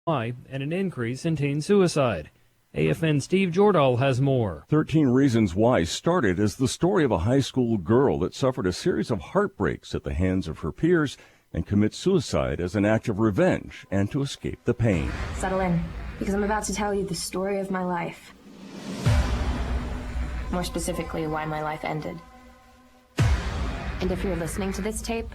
and an increase in teen suicide. AFN Steve Jordahl has more. 13 Reasons Why started as the story of a high school girl that suffered a series of heartbreaks at the hands of her peers and commits suicide as an act of revenge and to escape the pain. Settle in, because I'm about to tell you the story of my life. More specifically, why my life ended. And if you're listening to this tape,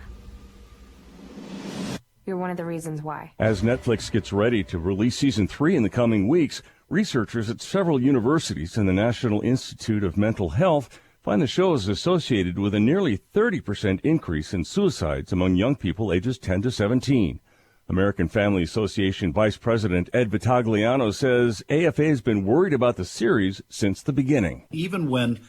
you're one of the reasons why. As Netflix gets ready to release season 3 in the coming weeks, researchers at several universities and the National Institute of Mental Health find the show is associated with a nearly 30% increase in suicides among young people ages 10 to 17. American Family Association Vice President Ed Vitagliano says AFA has been worried about the series since the beginning. Even when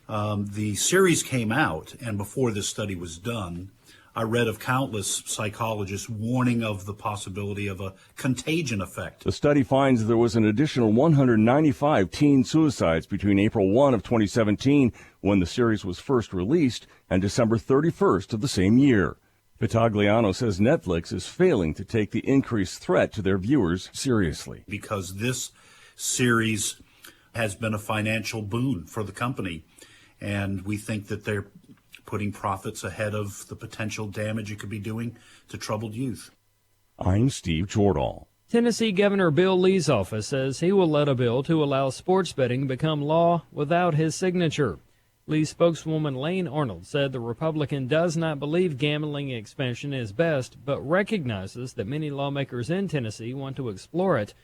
the series came out and before this study was done, I read of countless psychologists warning of the possibility of a contagion effect. The study finds there was an additional 195 teen suicides between April 1 of 2017, when the series was first released, and December 31st of the same year. Vitagliano says Netflix is failing to take the increased threat to their viewers seriously. Because this series has been a financial boon for the company, and we think that they're putting profits ahead of the potential damage it could be doing to troubled youth. I'm Steve Jordahl. Tennessee Governor Bill Lee's office says he will let a bill to allow sports betting become law without his signature. Lee spokeswoman Lane Arnold said the Republican does not believe gambling expansion is best, but recognizes that many lawmakers in Tennessee want to explore it.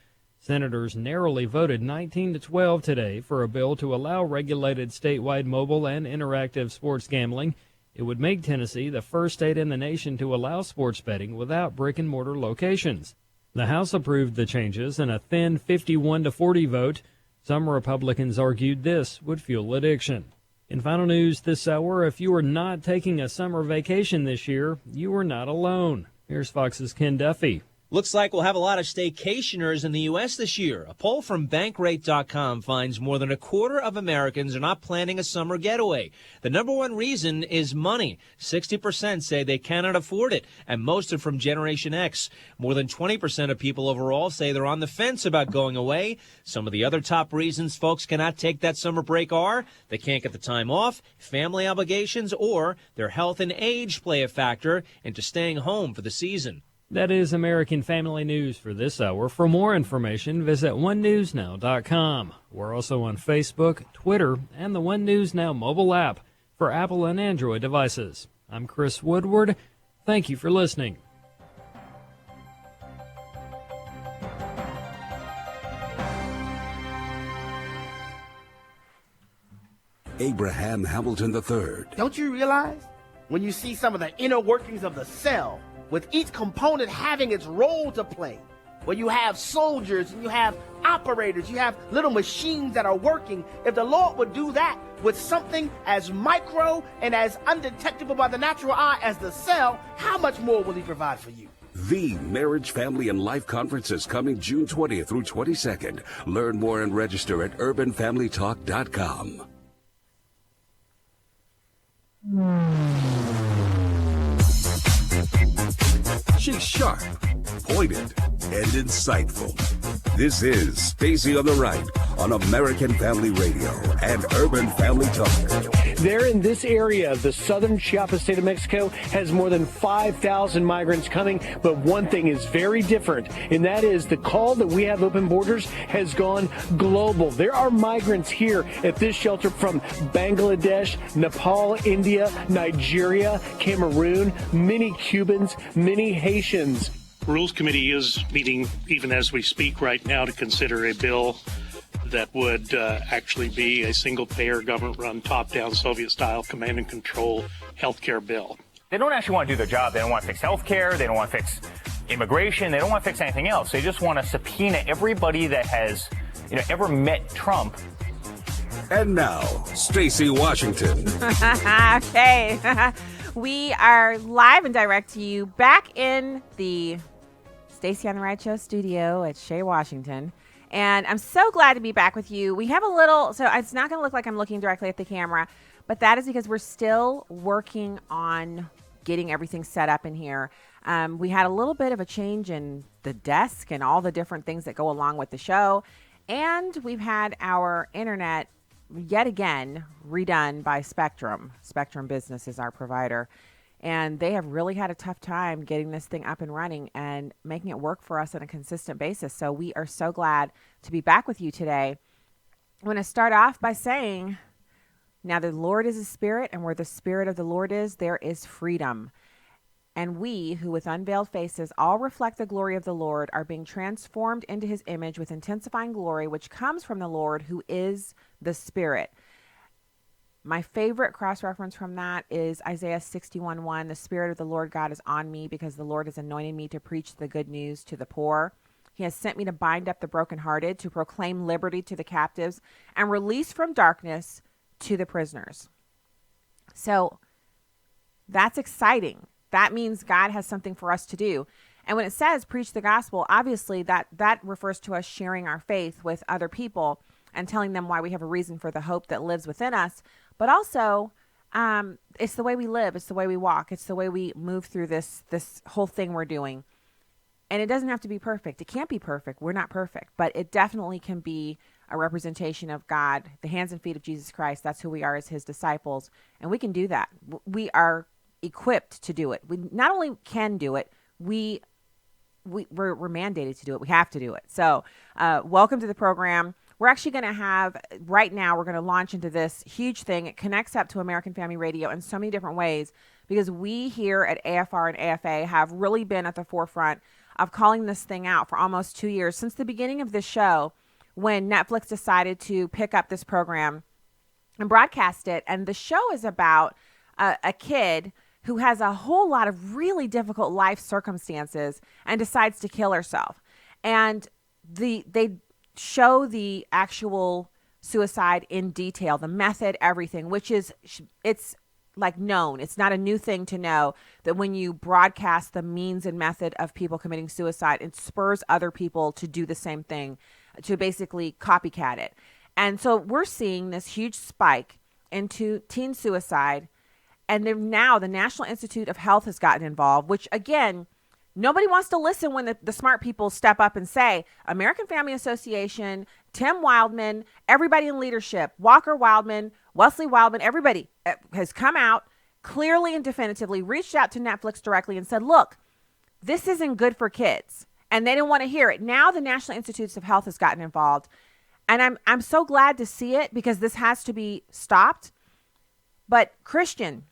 Senators narrowly voted 19-12 today for a bill to allow regulated statewide mobile and interactive sports gambling. It would make Tennessee the first state in the nation to allow sports betting without brick-and-mortar locations. The House approved the changes in a thin 51-40 vote. Some Republicans argued this would fuel addiction. In final news this hour, if you are not taking a summer vacation this year, you are not alone. Here's Fox's Ken Duffy. Looks like we'll have a lot of staycationers in the U.S. this year. A poll from Bankrate.com finds more than a quarter of Americans are not planning a summer getaway. The number one reason is money. 60% say they cannot afford it, and most are from Generation X. More than 20% of people overall say they're on the fence about going away. Some of the other top reasons folks cannot take that summer break are they can't get the time off, family obligations, or their health and age play a factor into staying home for the season. That is American Family News for this hour. For more information, visit onenewsnow.com. We're also on Facebook, Twitter, and the One News Now mobile app for Apple and Android devices. I'm Chris Woodward. Thank you for listening. Abraham Hamilton III. Don't you realize when you see some of the inner workings of the cell, with each component having its role to play, where you have soldiers and you have operators, you have little machines that are working. If the Lord would do that with something as micro and as undetectable by the natural eye as the cell, how much more will he provide for you? The Marriage, Family, and Life Conference is coming June 20th through 22nd. Learn more and register at urbanfamilytalk.com. She's sharp, pointed, and insightful. This is Stacy on the Right on American Family Radio and Urban Family Talk. There in this area of the southern Chiapas state of Mexico has more than 5,000 migrants coming, but one thing is very different, and that is the call that we have open borders has gone global. There are migrants here at this shelter from Bangladesh, Nepal, India, Nigeria, Cameroon, many Cubans, many Haitians. Rules Committee is meeting even as we speak right now to consider a bill that would actually be a single-payer, government-run, top-down, Soviet-style command and control healthcare bill. They don't actually want to do their job. They don't want to fix healthcare. They don't want to fix immigration. They don't want to fix anything else. They just want to subpoena everybody that has, ever met Trump. And now, Stacy Washington. Okay. We are live and direct to you back in the Stacy on the Right Show studio at Shea, Washington. And I'm so glad to be back with you. We have so it's not going to look like I'm looking directly at the camera, but that is because we're still working on getting everything set up in here. We had a little bit of a change in the desk and all the different things that go along with the show. And we've had our internet yet again redone by Spectrum. Spectrum Business is our provider. And they have really had a tough time getting this thing up and running and making it work for us on a consistent basis. So we are so glad to be back with you today. I want to start off by saying, now the Lord is a spirit, and where the Spirit of the Lord is, there is freedom. And we, who with unveiled faces all reflect the glory of the Lord, are being transformed into his image with intensifying glory, which comes from the Lord, who is the Spirit. My favorite cross-reference from that is Isaiah 61:1. The Spirit of the Lord God is on me, because the Lord has anointed me to preach the good news to the poor. He has sent me to bind up the brokenhearted, to proclaim liberty to the captives, and release from darkness to the prisoners. So that's exciting. That means God has something for us to do. And when it says preach the gospel, obviously that refers to us sharing our faith with other people and telling them why we have a reason for the hope that lives within us. But also, it's the way we live. It's the way we walk. It's the way we move through this whole thing we're doing. And it doesn't have to be perfect. It can't be perfect. We're not perfect. But it definitely can be a representation of God, the hands and feet of Jesus Christ. That's who we are as his disciples. And we can do that. We are equipped to do it. We not only can do it, we're mandated to do it. We have to do it. So welcome to the program. We're actually going to have, right now, we're going to launch into this huge thing. It connects up to American Family Radio in so many different ways, because we here at AFR and AFA have really been at the forefront of calling this thing out for almost 2 years, since the beginning of this show, when Netflix decided to pick up this program and broadcast it. And the show is about a kid who has a whole lot of really difficult life circumstances and decides to kill herself. And they show the actual suicide in detail, the method, everything, which is, it's like known. It's not a new thing to know that when you broadcast the means and method of people committing suicide, it spurs other people to do the same thing, to basically copycat it. And so we're seeing this huge spike into teen suicide. And then now the National Institute of Health has gotten involved, which again, nobody wants to listen when the smart people step up and say, American Family Association, Tim Wildman, everybody in leadership, Walker Wildman, Wesley Wildman, everybody has come out clearly and definitively, reached out to Netflix directly and said, look, this isn't good for kids. And they didn't want to hear it. Now the National Institutes of Health has gotten involved. And I'm so glad to see it, because this has to be stopped. But Christian,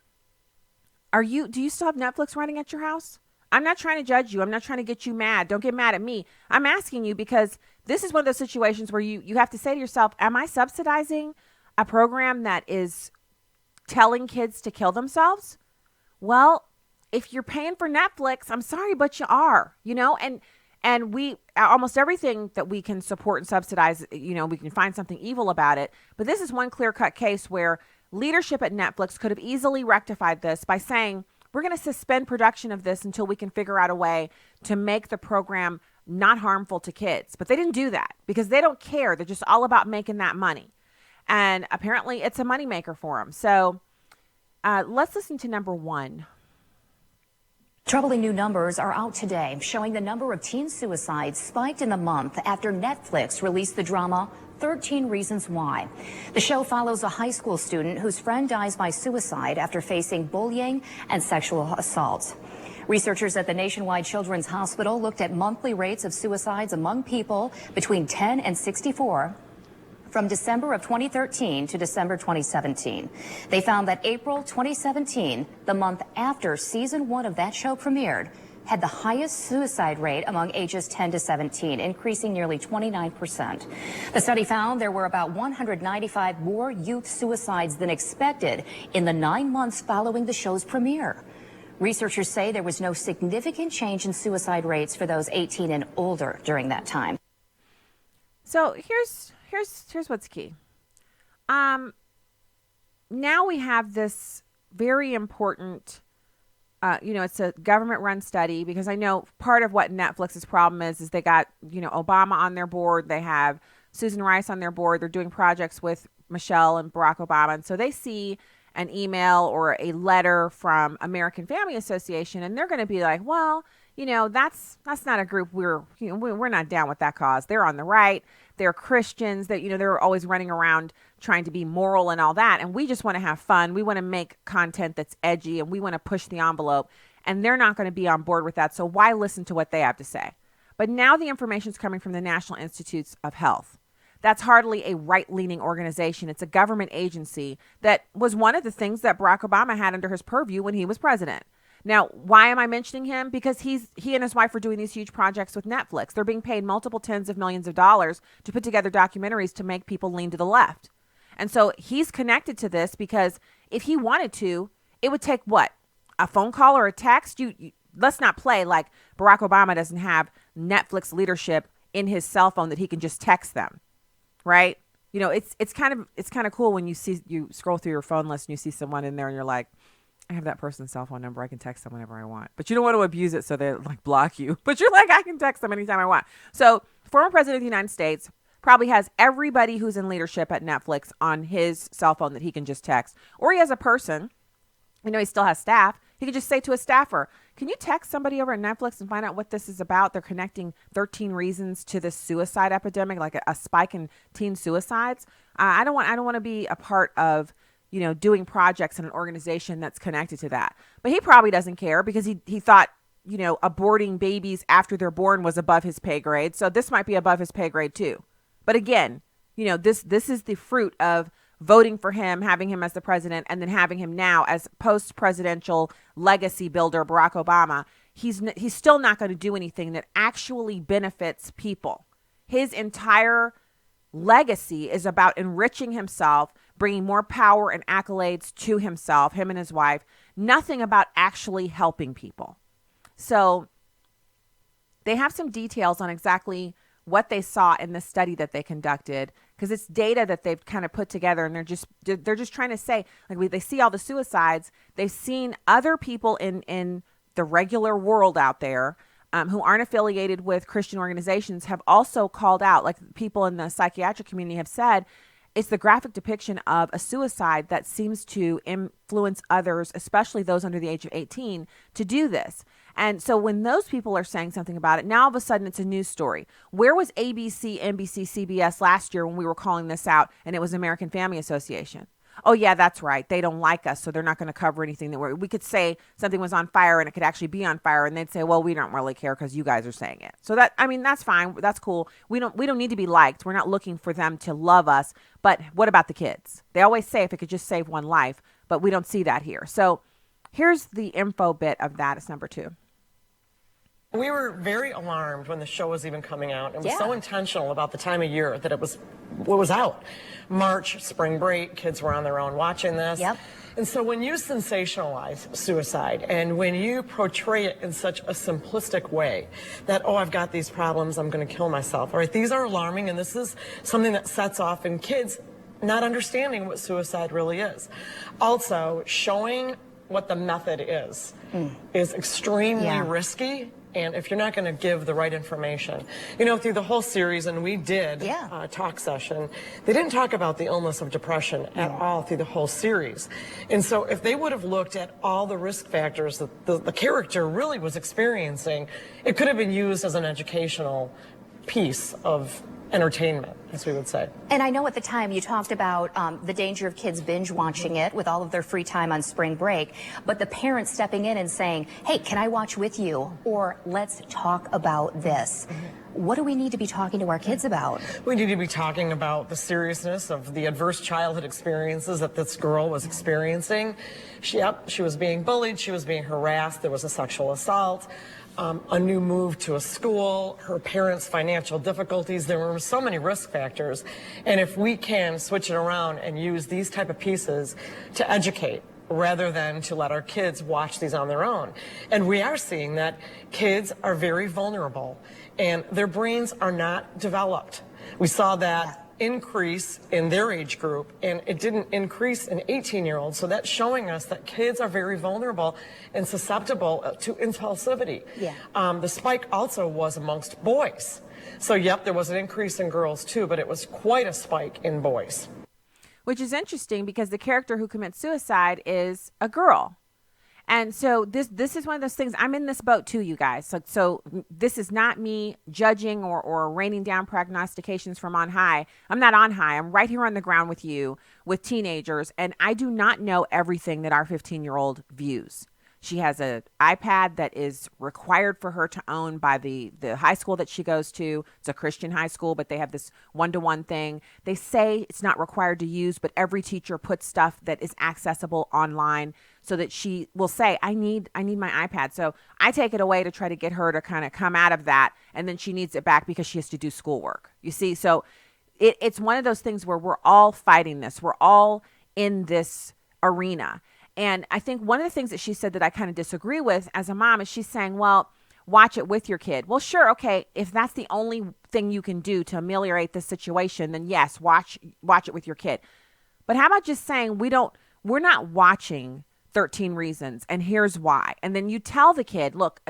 do you still have Netflix running at your house? I'm not trying to judge you. I'm not trying to get you mad. Don't get mad at me. I'm asking you because this is one of those situations where you have to say to yourself, am I subsidizing a program that is telling kids to kill themselves? Well, if you're paying for Netflix, I'm sorry, but you are, and we, almost everything that we can support and subsidize, we can find something evil about it. But this is one clear-cut case where leadership at Netflix could have easily rectified this by saying, we're going to suspend production of this until we can figure out a way to make the program not harmful to kids. But they didn't do that because they don't care. They're just all about making that money. And apparently it's a moneymaker for them. So let's listen to number one. Troubling new numbers are out today, showing the number of teen suicides spiked in the month after Netflix released the drama 13 Reasons Why. The show follows a high school student whose friend dies by suicide after facing bullying and sexual assault. Researchers at the Nationwide Children's Hospital looked at monthly rates of suicides among people between 10 and 64 from December of 2013 to December 2017. They found that April 2017, the month after season 1 of that show premiered, had the highest suicide rate among ages 10 to 17, increasing nearly 29%. The study found there were about 195 more youth suicides than expected in the 9 months following the show's premiere. Researchers say there was no significant change in suicide rates for those 18 and older during that time. So here's what's key. Now we have this very important, it's a government-run study, because I know part of what Netflix's problem is they got, Obama on their board. They have Susan Rice on their board. They're doing projects with Michelle and Barack Obama. And so they see an email or a letter from American Family Association, and they're going to be like, well, that's not a group we're not down with that cause. They're on the right. They're Christians that, they're always running around trying to be moral and all that. And we just want to have fun. We want to make content that's edgy, and we want to push the envelope. And they're not going to be on board with that. So why listen to what they have to say? But now the information is coming from the National Institutes of Health. That's hardly a right-leaning organization. It's a government agency that was one of the things that Barack Obama had under his purview when he was president. Now, why am I mentioning him? Because he and his wife are doing these huge projects with Netflix. They're being paid multiple tens of millions of dollars to put together documentaries to make people lean to the left. And so he's connected to this because if he wanted to, it would take what? A phone call or a text? Let's not play like Barack Obama doesn't have Netflix leadership in his cell phone that he can just text them, right? It's kind of cool when you scroll through your phone list and you see someone in there and you're like, I have that person's cell phone number. I can text them whenever I want. But you don't want to abuse it so they block you. But you're like, I can text them anytime I want. So former president of the United States probably has everybody who's in leadership at Netflix on his cell phone that he can just text. Or he has a person, he still has staff. He could just say to a staffer, can you text somebody over at Netflix and find out what this is about? They're connecting 13 reasons to this suicide epidemic, like a spike in teen suicides. I don't want to be a part of doing projects in an organization that's connected to that. But he probably doesn't care because he thought, aborting babies after they're born was above his pay grade. So this might be above his pay grade too. But again, this is the fruit of voting for him, having him as the president, and then having him now as post-presidential legacy builder, Barack Obama. He's still not going to do anything that actually benefits people. His entire legacy is about enriching himself, bringing more power and accolades to himself, him and his wife, nothing about actually helping people. So they have some details on exactly what they saw in the study that they conducted, because it's data that they've kind of put together, and they're just trying to say, they see all the suicides. They've seen other people in the regular world out there who aren't affiliated with Christian organizations have also called out, like people in the psychiatric community have said, it's the graphic depiction of a suicide that seems to influence others, especially those under the age of 18, to do this. And so when those people are saying something about it, now all of a sudden it's a news story. Where was ABC, NBC, CBS last year when we were calling this out and it was American Family Association? Oh, yeah, that's right. They don't like us, so they're not going to cover anything that we could say something was on fire and it could actually be on fire, and they'd say, well, we don't really care because you guys are saying it. So that's fine. That's cool. We don't need to be liked. We're not looking for them to love us. But what about the kids? They always say if it could just save one life, but we don't see that here. So here's the info bit of that. It's number 2. We were very alarmed when the show was even coming out. It was so intentional about the time of year that it was out. March, spring break, kids were on their own watching this. Yep. And so when you sensationalize suicide and when you portray it in such a simplistic way that, oh, I've got these problems, I'm going to kill myself. All right, these are alarming, and this is something that sets off in kids not understanding what suicide really is. Also, showing what the method is extremely risky. And if you're not going to give the right information, through the whole series, and we did a talk session, they didn't talk about the illness of depression at all through the whole series. And so if they would have looked at all the risk factors that the character really was experiencing, it could have been used as an educational piece of entertainment, as we would say. And I know at the time you talked about the danger of kids binge watching it with all of their free time on spring break, but the parents stepping in and saying, hey, can I watch with you? Or let's talk about this. What do we need to be talking to our kids about? We need to be talking about the seriousness of the adverse childhood experiences that this girl was experiencing. She was being bullied, she was being harassed, there was a sexual assault. A new move to a school, her parents' financial difficulties. There were so many risk factors. And if we can switch it around and use these type of pieces to educate rather than to let our kids watch these on their own. And we are seeing that kids are very vulnerable and their brains are not developed. We saw that increase in their age group, and it didn't increase in 18-year-olds. So that's showing us that kids are very vulnerable and susceptible to impulsivity. The spike also was amongst boys. So, yep, there was an increase in girls too, but it was quite a spike in boys. which is interesting because the character who commits suicide is a girl. And so this is one of those things. I'm in this boat too, you guys. So this is not me judging or raining down prognostications from on high. I'm not on high. I'm right here on the ground with you, with teenagers. And I do not know everything that our 15-year-old views. She has an iPad that is required for her to own by the high school that she goes to. It's a Christian high school, but they have this one-to-one thing. They say it's not required to use, but every teacher puts stuff that is accessible online so that she will say, I need my iPad. So I take it away to try to get her to kind of come out of that, and then she needs it back because she has to do schoolwork. You see, so it's one of those things where we're all fighting this. We're all in this arena. And I think one of the things that she said that I kind of disagree with as a mom is she's saying, well, watch it with your kid. Well, sure. Okay. If that's the only thing you can do to ameliorate this situation, then yes, watch it with your kid. But how about just saying we're not watching 13 Reasons and here's why. And then you tell the kid, look,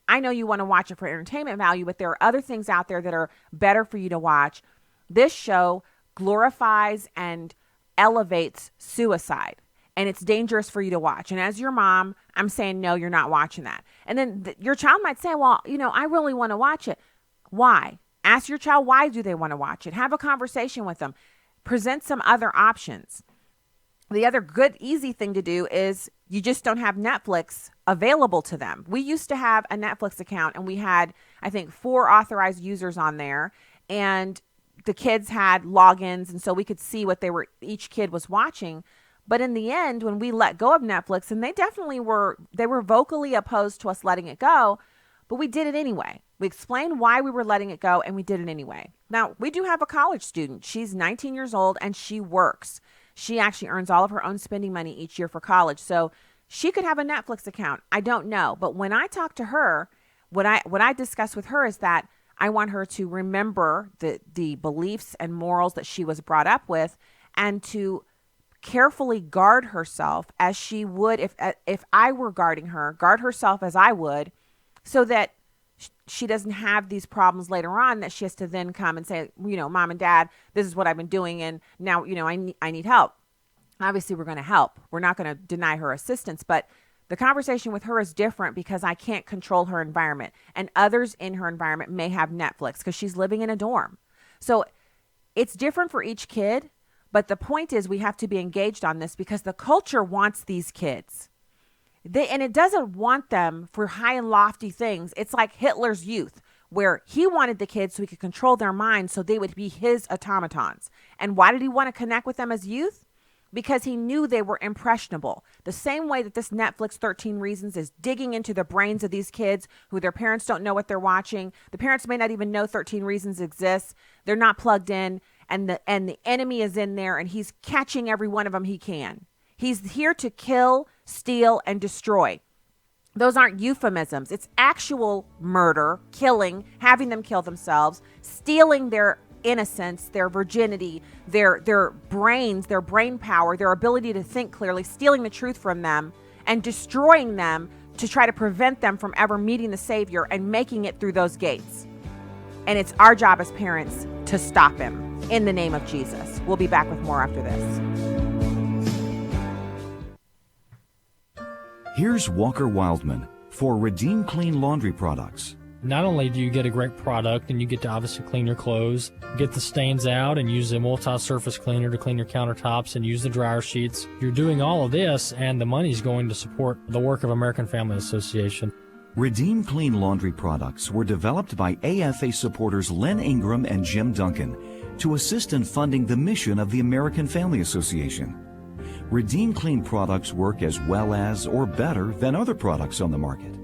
I know you want to watch it for entertainment value, but there are other things out there that are better for you to watch. This show glorifies and elevates suicide. And it's dangerous for you to watch. And as your mom, I'm saying, no, you're not watching that. And then your child might say, well, I really want to watch it. Why? Ask your child, why do they want to watch it? Have a conversation with them. Present some other options. The other good, easy thing to do is you just don't have Netflix available to them. We used to have a Netflix account, and we had, I think, 4 authorized users on there. And the kids had logins, and so we could see what each kid was watching. But in the end, when we let go of Netflix, and they were vocally opposed to us letting it go, but we did it anyway. We explained why we were letting it go, and we did it anyway. Now, we do have a college student. She's 19 years old, and she works. She actually earns all of her own spending money each year for college. So she could have a Netflix account. I don't know. But when I talk to her, what I discuss with her is that I want her to remember the beliefs and morals that she was brought up with, and to carefully guard herself as she would if I were guarding her, guard herself as I would, so that she doesn't have these problems later on that she has to then come and say, Mom and Dad, this is what I've been doing, and now, I need help. Obviously, we're going to help. We're not going to deny her assistance, but the conversation with her is different because I can't control her environment, and others in her environment may have Netflix because she's living in a dorm. So it's different for each kid. But the point is we have to be engaged on this because the culture wants these kids. And it doesn't want them for high and lofty things. It's like Hitler's youth, where he wanted the kids so he could control their minds so they would be his automatons. And why did he want to connect with them as youth? Because he knew they were impressionable. The same way that this Netflix 13 Reasons is digging into the brains of these kids who their parents don't know what they're watching. The parents may not even know 13 Reasons exists. They're not plugged in. And the enemy is in there, and he's catching every one of them he can. He's here to kill, steal, and destroy. Those aren't euphemisms. It's actual murder, killing, having them kill themselves, stealing their innocence, their virginity, their brains, their brain power, their ability to think clearly, stealing the truth from them, and destroying them to try to prevent them from ever meeting the Savior and making it through those gates. And it's our job as parents to stop him. In the name of Jesus. We'll be back with more after this. Here's Walker Wildman for Redeem Clean Laundry Products. Not only do you get a great product and you get to obviously clean your clothes, get the stains out and use a multi-surface cleaner to clean your countertops and use the dryer sheets. You're doing all of this and the money's going to support the work of American Family Association. Redeem Clean Laundry Products were developed by AFA supporters Len Ingram and Jim Duncan to assist in funding the mission of the American Family Association. Redeem Clean products work as well as or better than other products on the market.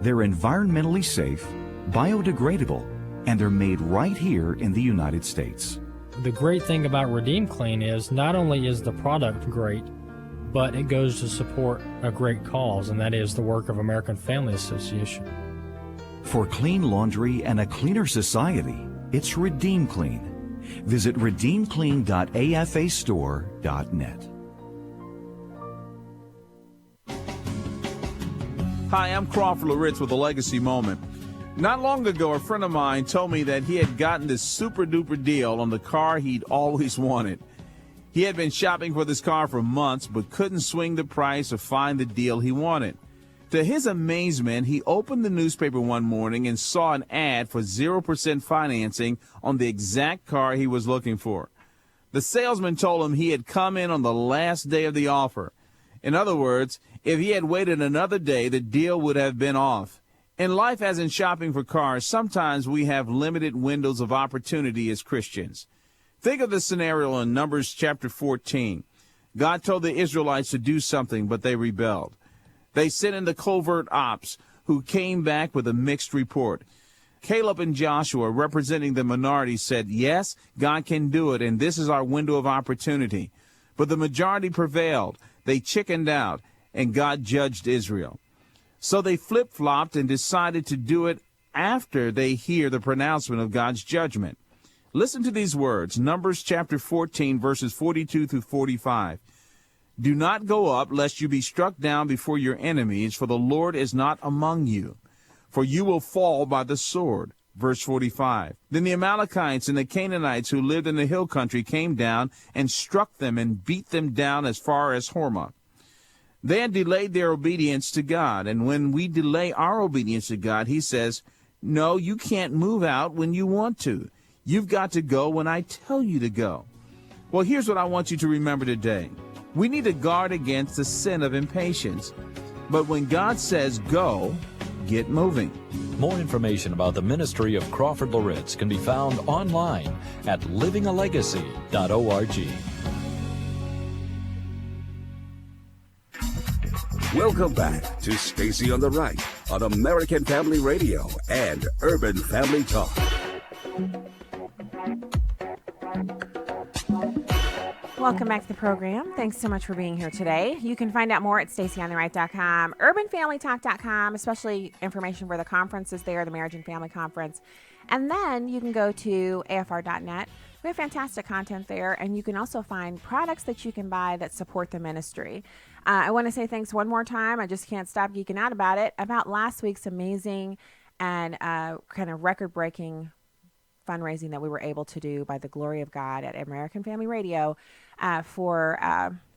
They're environmentally safe, biodegradable, and they're made right here in the United States. The great thing about Redeem Clean is not only is the product great, but it goes to support a great cause, and that is the work of American Family Association. For clean laundry and a cleaner society, it's Redeem Clean. Visit redeemclean.afastore.net. Hi, I'm Crawford Loritz with a Legacy Moment. Not long ago, a friend of mine told me that he had gotten this super duper deal on the car he'd always wanted. He had been shopping for this car for months, but couldn't swing the price or find the deal he wanted. To his amazement, he opened the newspaper one morning and saw an ad for 0% financing on the exact car he was looking for. The salesman told him he had come in on the last day of the offer. In other words, if he had waited another day, the deal would have been off. In life, as in shopping for cars, sometimes we have limited windows of opportunity as Christians. Think of the scenario in Numbers chapter 14. God told the Israelites to do something, but they rebelled. They sent in the covert ops, who came back with a mixed report. Caleb and Joshua, representing the minority, said, yes, God can do it, and this is our window of opportunity. But the majority prevailed. They chickened out, and God judged Israel. So they flip-flopped and decided to do it after they hear the pronouncement of God's judgment. Listen to these words, Numbers chapter 14, verses 42 through 45. Do not go up, lest you be struck down before your enemies, for the Lord is not among you. For you will fall by the sword. Verse 45. Then the Amalekites and the Canaanites who lived in the hill country came down and struck them and beat them down as far as Hormah. They had delayed their obedience to God, and when we delay our obedience to God, he says, no, you can't move out when you want to. You've got to go when I tell you to go. Well, here's what I want you to remember today. We need to guard against the sin of impatience. But when God says go, get moving. More information about the ministry of Crawford Loritz can be found online at livingalegacy.org. Welcome back to Stacy on the Right on American Family Radio and Urban Family Talk. Welcome back to the program. Thanks so much for being here today. You can find out more at stacyontheright.com, urbanfamilytalk.com, especially information where the conference is there, the Marriage and Family Conference. And then you can go to afr.net. We have fantastic content there, and you can also find products that you can buy that support the ministry. I want to say thanks one more time. I just can't stop geeking out about it, about last week's amazing and kind of record-breaking fundraising that we were able to do by the glory of God at American Family Radio for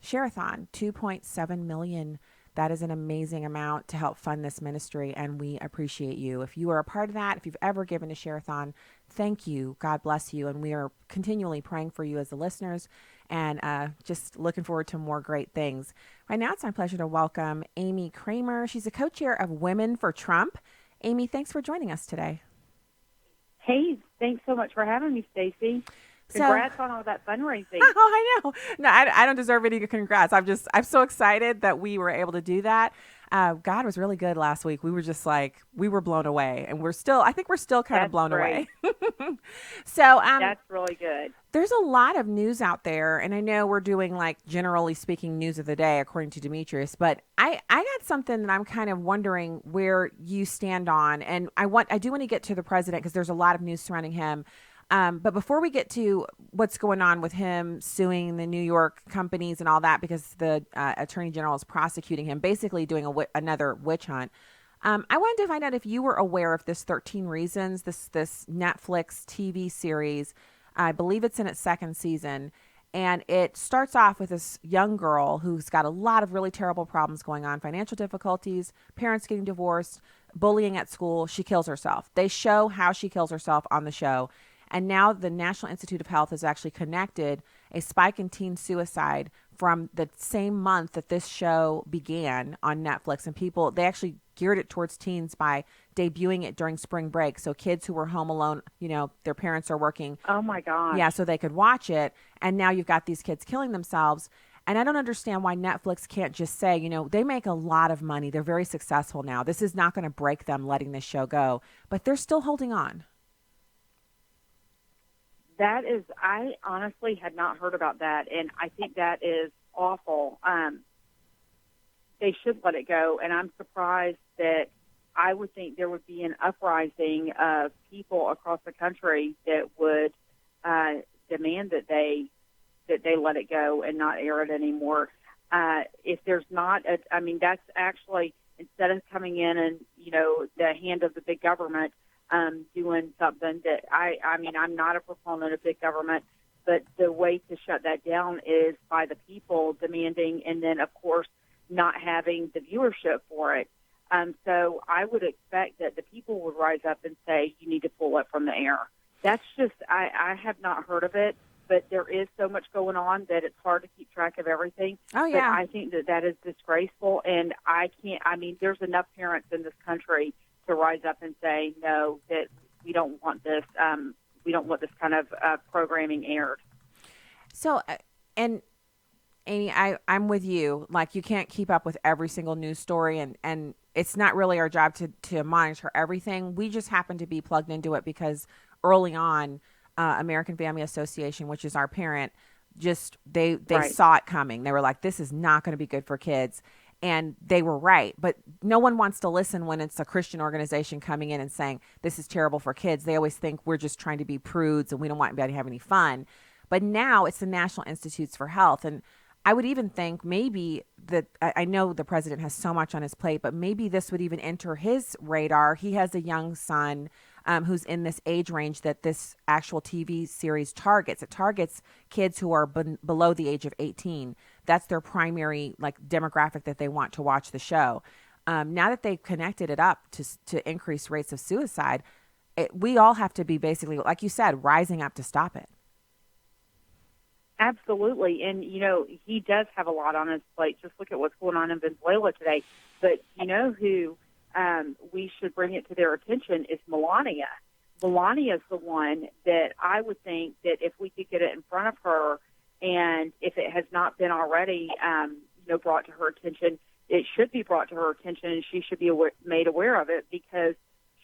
Share-a-thon, $2.7 million. That is an amazing amount to help fund this ministry, and we appreciate you. If you are a part of that, if you've ever given to Share-a-thon, thank you. God bless you, and we are continually praying for you as the listeners and just looking forward to more great things. Right now, it's my pleasure to welcome Amy Kremer. She's a co-chair of Women for Trump. Amy, thanks for joining us today. Hey, thanks so much for having me, Stacy. Congrats on all that fundraising. Oh, I know. No, I don't deserve any congrats. I'm so excited that we were able to do that. God was really good last week. We were just we were blown away, and I think we're still kind of blown away. So that's really good. There's a lot of news out there, and I know we're doing generally speaking news of the day according to Demetrius, but I got something that I'm kind of wondering where you stand on, and I do want to get to the president because there's a lot of news surrounding him. But before we get to what's going on with him suing the New York companies and all that, because the attorney general is prosecuting him, basically doing another witch hunt, I wanted to find out if you were aware of this 13 Reasons, this Netflix TV series. I believe it's in its second season. And it starts off with this young girl who's got a lot of really terrible problems going on, financial difficulties, parents getting divorced, bullying at school. She kills herself. They show how she kills herself on the show. And now the National Institute of Health has actually connected a spike in teen suicide from the same month that this show began on Netflix. And they actually geared it towards teens by debuting it during spring break. So kids who were home alone, their parents are working. Oh, my gosh. Yeah, so they could watch it. And now you've got these kids killing themselves. And I don't understand why Netflix can't just say, they make a lot of money. They're very successful now. This is not going to break them letting this show go. But they're still holding on. I honestly had not heard about that, and I think that is awful. They should let it go, and I'm surprised that I would think there would be an uprising of people across the country that would demand that they let it go and not air it anymore. If there's not, that's actually, instead of coming in and, the hand of the big government, doing something that I'm not a proponent of big government, But the way to shut that down is by the people demanding, and then, of course, not having the viewership for it. So I would expect that the people would rise up and say, you need to pull it from the air. That's just, I have not heard of it, but there is so much going on that it's hard to keep track of everything. Oh, yeah. But I think that is disgraceful, and there's enough parents in this country to rise up and say, no, that we don't want this, kind of programming aired. So, and Amy, I'm with you. Like, you can't keep up with every single news story, and it's not really our job to monitor everything. We just happen to be plugged into it because early on, American Family Association, which is our parent, just they Right. saw it coming. They were like, this is not going to be good for kids. And they were right. But no one wants to listen when it's a Christian organization coming in and saying, this is terrible for kids. They always think we're just trying to be prudes and we don't want anybody to have any fun. But now it's the National Institutes for Health. And I would even think maybe that, I know the president has so much on his plate, but maybe this would even enter his radar. He has a young son who's in this age range that this actual TV series targets. It targets kids who are below the age of 18. That's their primary demographic that they want to watch the show. Now that they've connected it up to increase rates of suicide, we all have to be basically, like you said, rising up to stop it. Absolutely. And, he does have a lot on his plate. Just look at what's going on in Venezuela today. But you know who we should bring it to their attention is Melania. Melania is the one that I would think that if we could get it in front of her, and if it has not been already, brought to her attention, it should be brought to her attention, and she should be made aware of it, because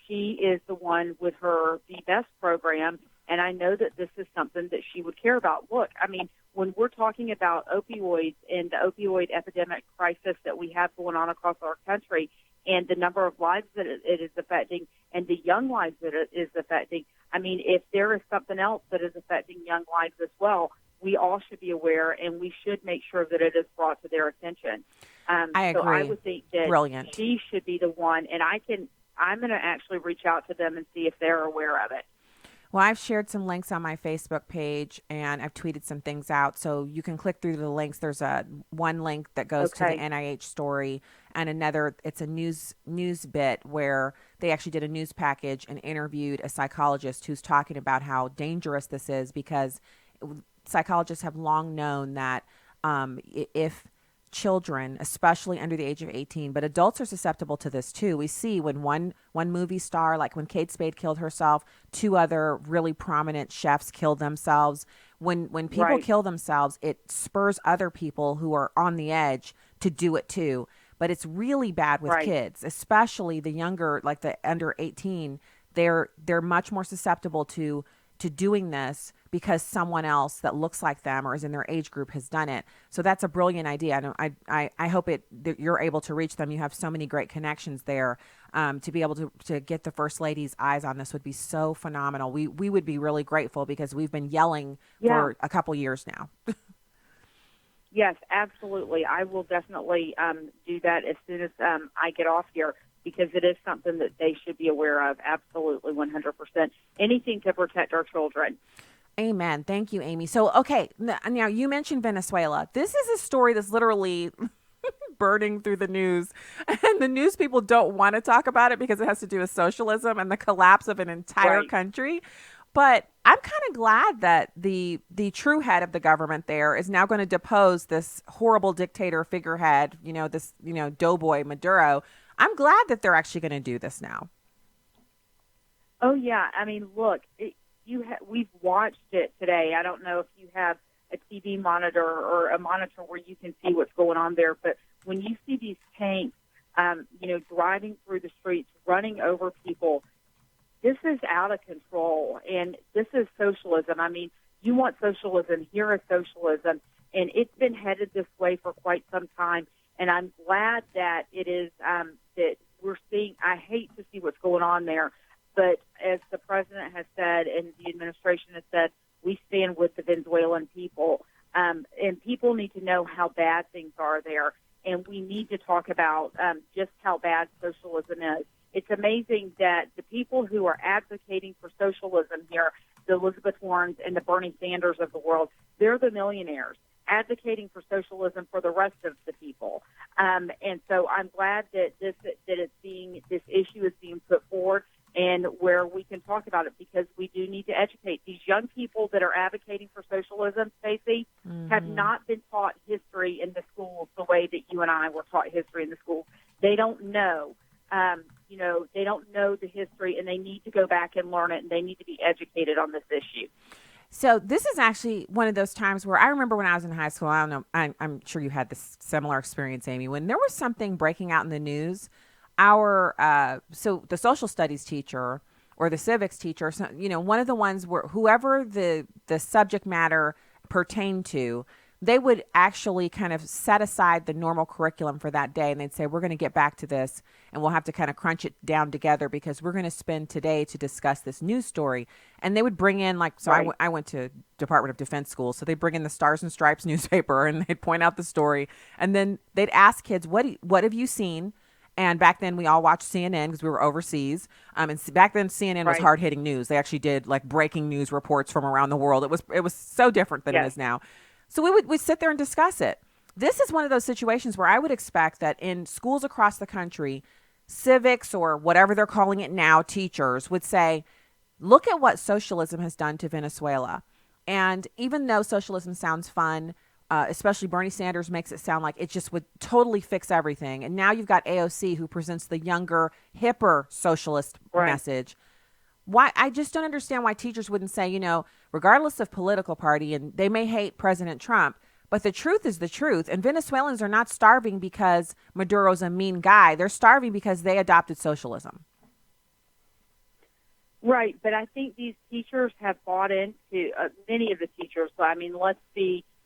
she is the one with her Be Best program. And I know that this is something that she would care about. Look, I mean, when we're talking about opioids and the opioid epidemic crisis that we have going on across our country, and the number of lives that it is affecting, and the young lives that it is affecting, I mean, if there is something else that is affecting young lives as well, we all should be aware, and we should make sure that it is brought to their attention. I agree. So I would think that Brilliant. she should be the one, and I'm going to actually reach out to them and see if they're aware of it. Well, I've shared some links on my Facebook page, and I've tweeted some things out, so you can click through the links. There's one link that goes to the NIH story, and another, it's a news bit where they actually did a news package and interviewed a psychologist who's talking about how dangerous this is, because psychologists have long known that if children, especially under the age of 18, but adults are susceptible to this too. We see when one movie star, like when Kate Spade killed herself, two other really prominent chefs killed themselves. When people kill themselves, it spurs other people who are on the edge to do it too. But it's really bad with kids, especially the younger, like the under 18. They're much more susceptible to doing this because someone else that looks like them or is in their age group has done it. So that's a brilliant idea. I hope that you're able to reach them. You have so many great connections there. To be able to get the First Lady's eyes on this would be so phenomenal. We would be really grateful, because we've been yelling for a couple years now. Yes, absolutely. I will definitely do that as soon as I get off here, because it is something that they should be aware of. Absolutely, 100%. Anything to protect our children. Amen. Thank you, Amy. So, okay, now you mentioned Venezuela. This is a story that's literally burning through the news, and the news people don't want to talk about it because it has to do with socialism and the collapse of an entire country. But I'm kind of glad that the true head of the government there is now going to depose this horrible dictator figurehead, this doughboy Maduro. I'm glad that they're actually going to do this now. Oh, yeah. I mean, look, we've watched it today. I don't know if you have a TV monitor or a monitor where you can see what's going on there, but when you see these tanks, driving through the streets, running over people, this is out of control, and this is socialism. I mean, you want socialism, here is socialism, and it's been headed this way for quite some time, and I'm glad that it is that we're seeing. I hate to see what's going on there, but as the president has said and the administration has said, we stand with the Venezuelan people, and people need to know how bad things are there, and we need to talk about just how bad socialism is. It's amazing that the people who are advocating for socialism here, the Elizabeth Warrens and the Bernie Sanders of the world. They're the millionaires advocating for socialism for the rest of the people. And so I'm glad that this issue is being put forward and where we can talk about it, because we do need to educate these young people that are advocating for socialism. Stacey, have not been taught history in the schools the way that you and I were taught history in the schools. They don't know. They don't know the history, and they need to go back and learn it, and they need to be educated on this issue. So this is actually one of those times where I remember when I was in high school, I don't know, I'm sure you had this similar experience, Amy, when there was something breaking out in the news, so the social studies teacher or the civics teacher, one of the ones where whoever the subject matter pertained to, they would actually kind of set aside the normal curriculum for that day, and they'd say, we're going to get back to this, and we'll have to kind of crunch it down together because we're going to spend today to discuss this news story. And they would bring in, Right. I went to Department of Defense school, so they bring in the Stars and Stripes newspaper, and they'd point out the story, and then they'd ask kids, what have you seen? And back then we all watched CNN because we were overseas. And back then CNN was Right. hard-hitting news. They actually did like breaking news reports from around the world. It was so different than it Yes. is now. So we'd sit there and discuss it. This is one of those situations where I would expect that in schools across the country, civics or whatever they're calling it now, teachers would say, look at what socialism has done to Venezuela. And even though socialism sounds fun, especially Bernie Sanders makes it sound like it just would totally fix everything. And now you've got AOC who presents the younger, hipper socialist message. Why? I just don't understand why teachers wouldn't say, regardless of political party, and they may hate President Trump, but the truth is the truth. And Venezuelans are not starving because Maduro's a mean guy. They're starving because they adopted socialism. Right, but I think these teachers have bought into, many of the teachers,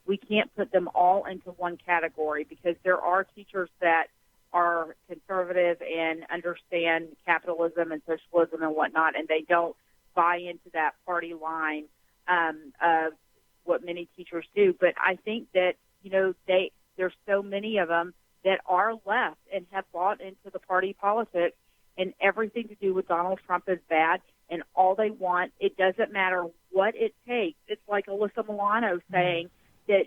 we can't put them all into one category, because there are teachers that are conservative and understand capitalism and socialism and whatnot, and they don't buy into that party line of what many teachers do. But I think that, there's so many of them that are left and have bought into the party politics, and everything to do with Donald Trump is bad, and all they want, it doesn't matter what it takes. It's like Alyssa Milano saying that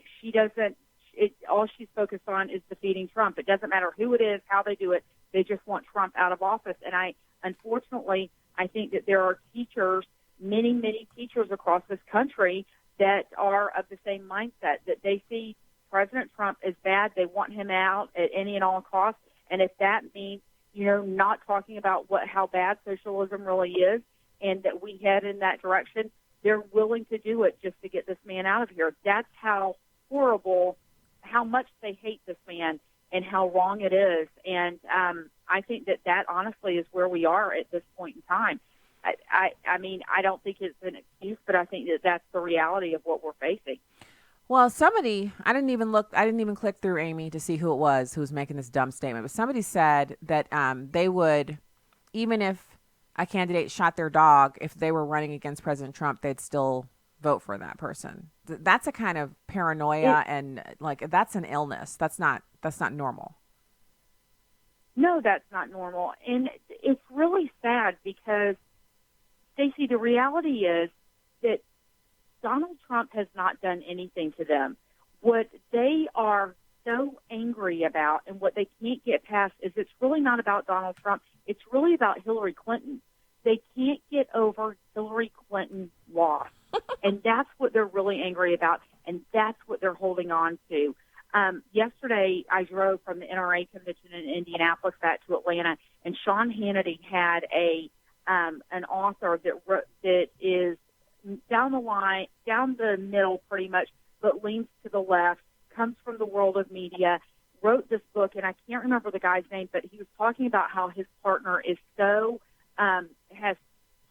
all she's focused on is defeating Trump. It doesn't matter who it is, how they do it. They just want Trump out of office. And unfortunately, I think that there are teachers, many, many teachers across this country that are of the same mindset, that they see President Trump as bad. They want him out at any and all costs. And if that means, not talking about how bad socialism really is and that we head in that direction, they're willing to do it just to get this man out of here. That's how horrible, how much they hate this man and how wrong it is. And I think that honestly is where we are at this point in time. I mean, I don't think it's an excuse, but I think that that's the reality of what we're facing. Well, I didn't even click through, Amy, to see who it was who was making this dumb statement, but somebody said that they would, even if a candidate shot their dog, if they were running against President Trump, they'd still vote for that person. That's a kind of paranoia, and that's an illness. That's not normal. No, that's not normal. And it's really sad because, Stacy, the reality is that Donald Trump has not done anything to them. What they are so angry about and what they can't get past is it's really not about Donald Trump. It's really about Hillary Clinton. They can't get over Hillary Clinton loss. And that's what they're really angry about, and that's what they're holding on to. Yesterday, I drove from the NRA convention in Indianapolis back to Atlanta, and Sean Hannity had an author that is down the middle pretty much, but leans to the left, comes from the world of media, wrote this book, and I can't remember the guy's name, but he was talking about how his partner is has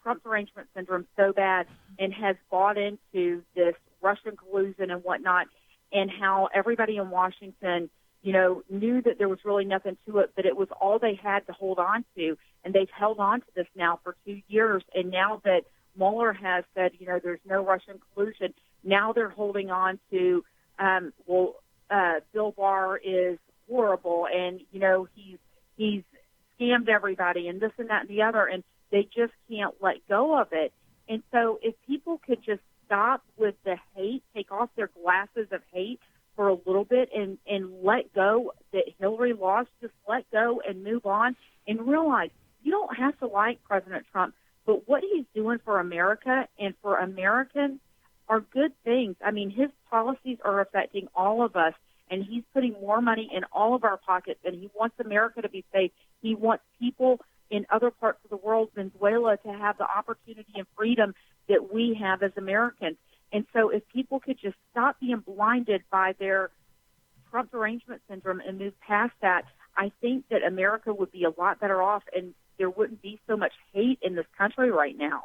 Trump derangement syndrome so bad and has bought into this Russian collusion and whatnot, and how everybody in Washington, knew that there was really nothing to it, but it was all they had to hold on to, and they've held on to this now for 2 years, and now that Mueller has said, there's no Russian collusion, now they're holding on to, Bill Barr is horrible, and, he's scammed everybody, and this and that and the other, and they just can't let go of it. And so if people could just stop with the hate, take off their glasses of hate for a little bit and let go that Hillary lost, just let go and move on and realize you don't have to like President Trump, but what he's doing for America and for Americans are good things. I mean, his policies are affecting all of us, and he's putting more money in all of our pockets, and he wants America to be safe. He wants people in other parts of the world, Venezuela, to have the opportunity and freedom that we have as Americans. And so if people could just stop being blinded by their Trump derangement syndrome and move past that, I think that America would be a lot better off, and there wouldn't be so much hate in this country right now.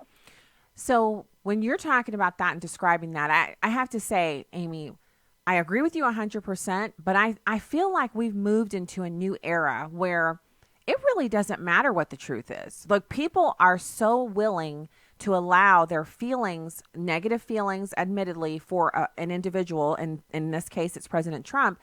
So when you're talking about that and describing that, I have to say, Amy, I agree with you 100%, but I feel like we've moved into a new era where it really doesn't matter what the truth is. Look, people are so willing to allow their feelings, negative feelings, admittedly, for an individual, and in this case, it's President Trump,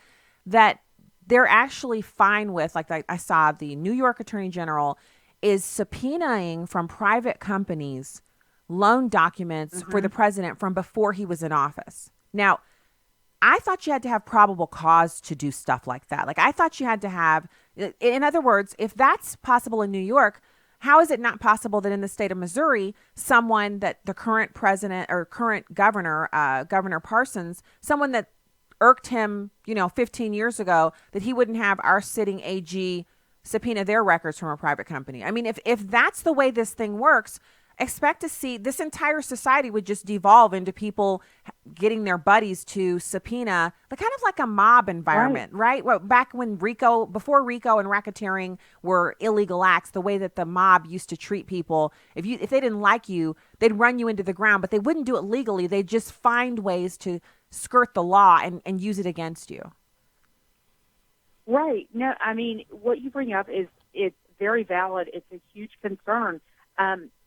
that they're actually fine with, like I saw the New York Attorney General is subpoenaing from private companies loan documents for the president from before he was in office. Now, I thought you had to have probable cause to do stuff like that. Like, I thought you had to have, in other words, if that's possible in New York, how is it not possible that in the state of Missouri, someone that the current president or current governor, Governor Parsons, someone that irked him, 15 years ago, that he wouldn't have our sitting AG subpoena their records from a private company? I mean, if that's the way this thing works, expect to see this entire society would just devolve into people getting their buddies to subpoena, kind of like a mob environment, right? Well, back when before RICO and racketeering were illegal acts, the way that the mob used to treat people, if they didn't like you, they'd run you into the ground, but they wouldn't do it legally. They'd just find ways to skirt the law and use it against you. Right. No, I mean, what you bring up it's very valid. It's a huge concern.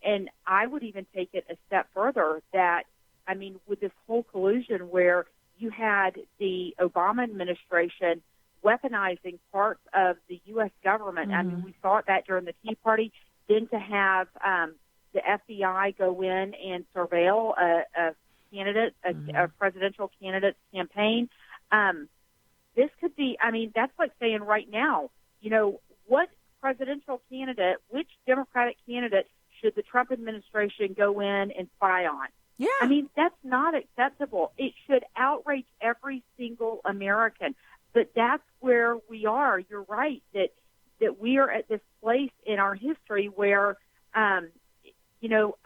And I would even take it a step further that, I mean, with this whole collusion where you had the Obama administration weaponizing parts of the U.S. government. I mean, we saw that during the Tea Party. Then to have the FBI go in and surveil a candidate, a presidential candidate's campaign. This could be, I mean, that's like saying right now, what presidential candidate, which Democratic candidate should the Trump administration go in and spy on? Yeah. I mean, that's not acceptable. It should outrage every single American. But that's where we are. You're right that we are at this place in our history where, I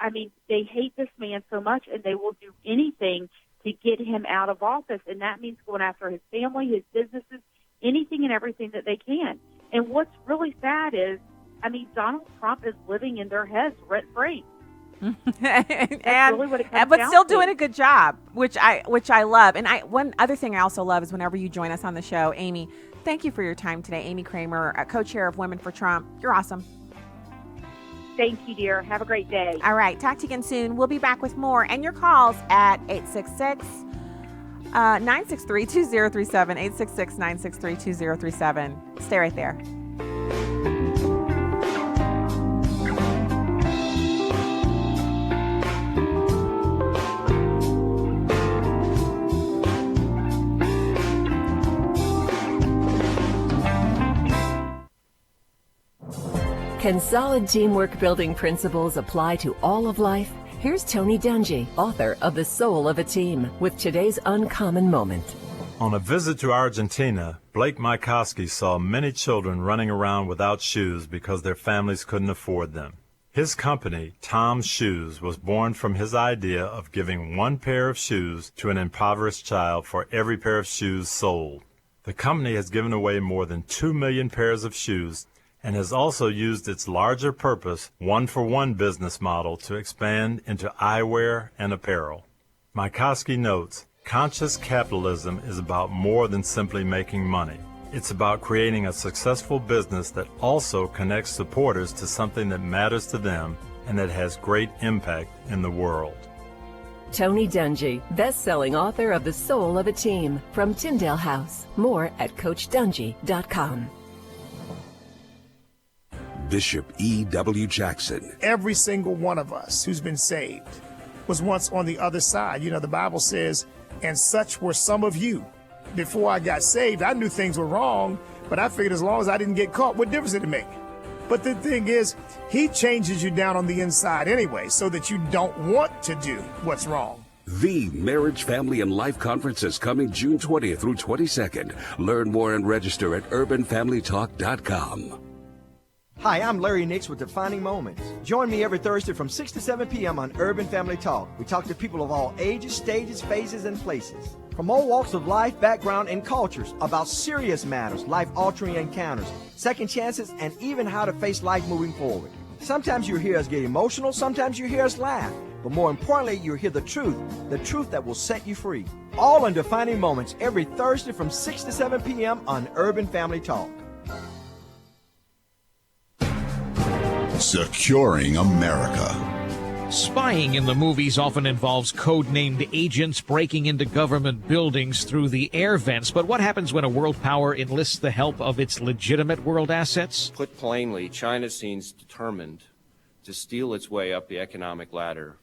mean, they hate this man so much and they will do anything to get him out of office. And that means going after his family, his businesses, anything and everything that they can. And what's really sad is, I mean, Donald Trump is living in their heads rent-free. and really what it comes but down still to. doing a good job, which I love. And one other thing I also love is whenever you join us on the show, Amy, thank you for your time today. Amy Kremer, co-chair of Women for Trump. You're awesome. Thank you, dear. Have a great day. All right. Talk to you again soon. We'll be back with more. And your calls at 866-963-2037, 866-963-2037. Stay right there. Can solid teamwork building principles apply to all of life? Here's Tony Dungy, author of The Soul of a Team, with today's uncommon moment. On a visit to Argentina, Blake Mykoski saw many children running around without shoes because their families couldn't afford them. His company, Tom's Shoes, was born from his idea of giving one pair of shoes to an impoverished child for every pair of shoes sold. The company has given away more than 2 million pairs of shoes and has also used its larger purpose, one-for-one business model to expand into eyewear and apparel. Mykoski notes, conscious capitalism is about more than simply making money. It's about creating a successful business that also connects supporters to something that matters to them and that has great impact in the world. Tony Dungy, best-selling author of The Soul of a Team, from Tyndale House. More at CoachDungy.com. Bishop E.W. Jackson. Every single one of us who's been saved was once on the other side. The Bible says, and such were some of you. Before I got saved, I knew things were wrong, but I figured as long as I didn't get caught, what difference did it make? But the thing is, he changes you down on the inside anyway, so that you don't want to do what's wrong. The Marriage, Family, and Life Conference is coming June 20th through 22nd. Learn more and register at urbanfamilytalk.com. Hi, I'm Larry Nix with Defining Moments. Join me every Thursday from 6 to 7 p.m. on Urban Family Talk. We talk to people of all ages, stages, phases, and places. From all walks of life, background, and cultures about serious matters, life-altering encounters, second chances, and even how to face life moving forward. Sometimes you hear us get emotional, sometimes you hear us laugh. But more importantly, you'll hear the truth that will set you free. All in Defining Moments every Thursday from 6 to 7 p.m. on Urban Family Talk. Securing America. Spying in the movies often involves code-named agents breaking into government buildings through the air vents. But what happens when a world power enlists the help of its legitimate world assets? Put plainly, China seems determined to steal its way up the economic ladder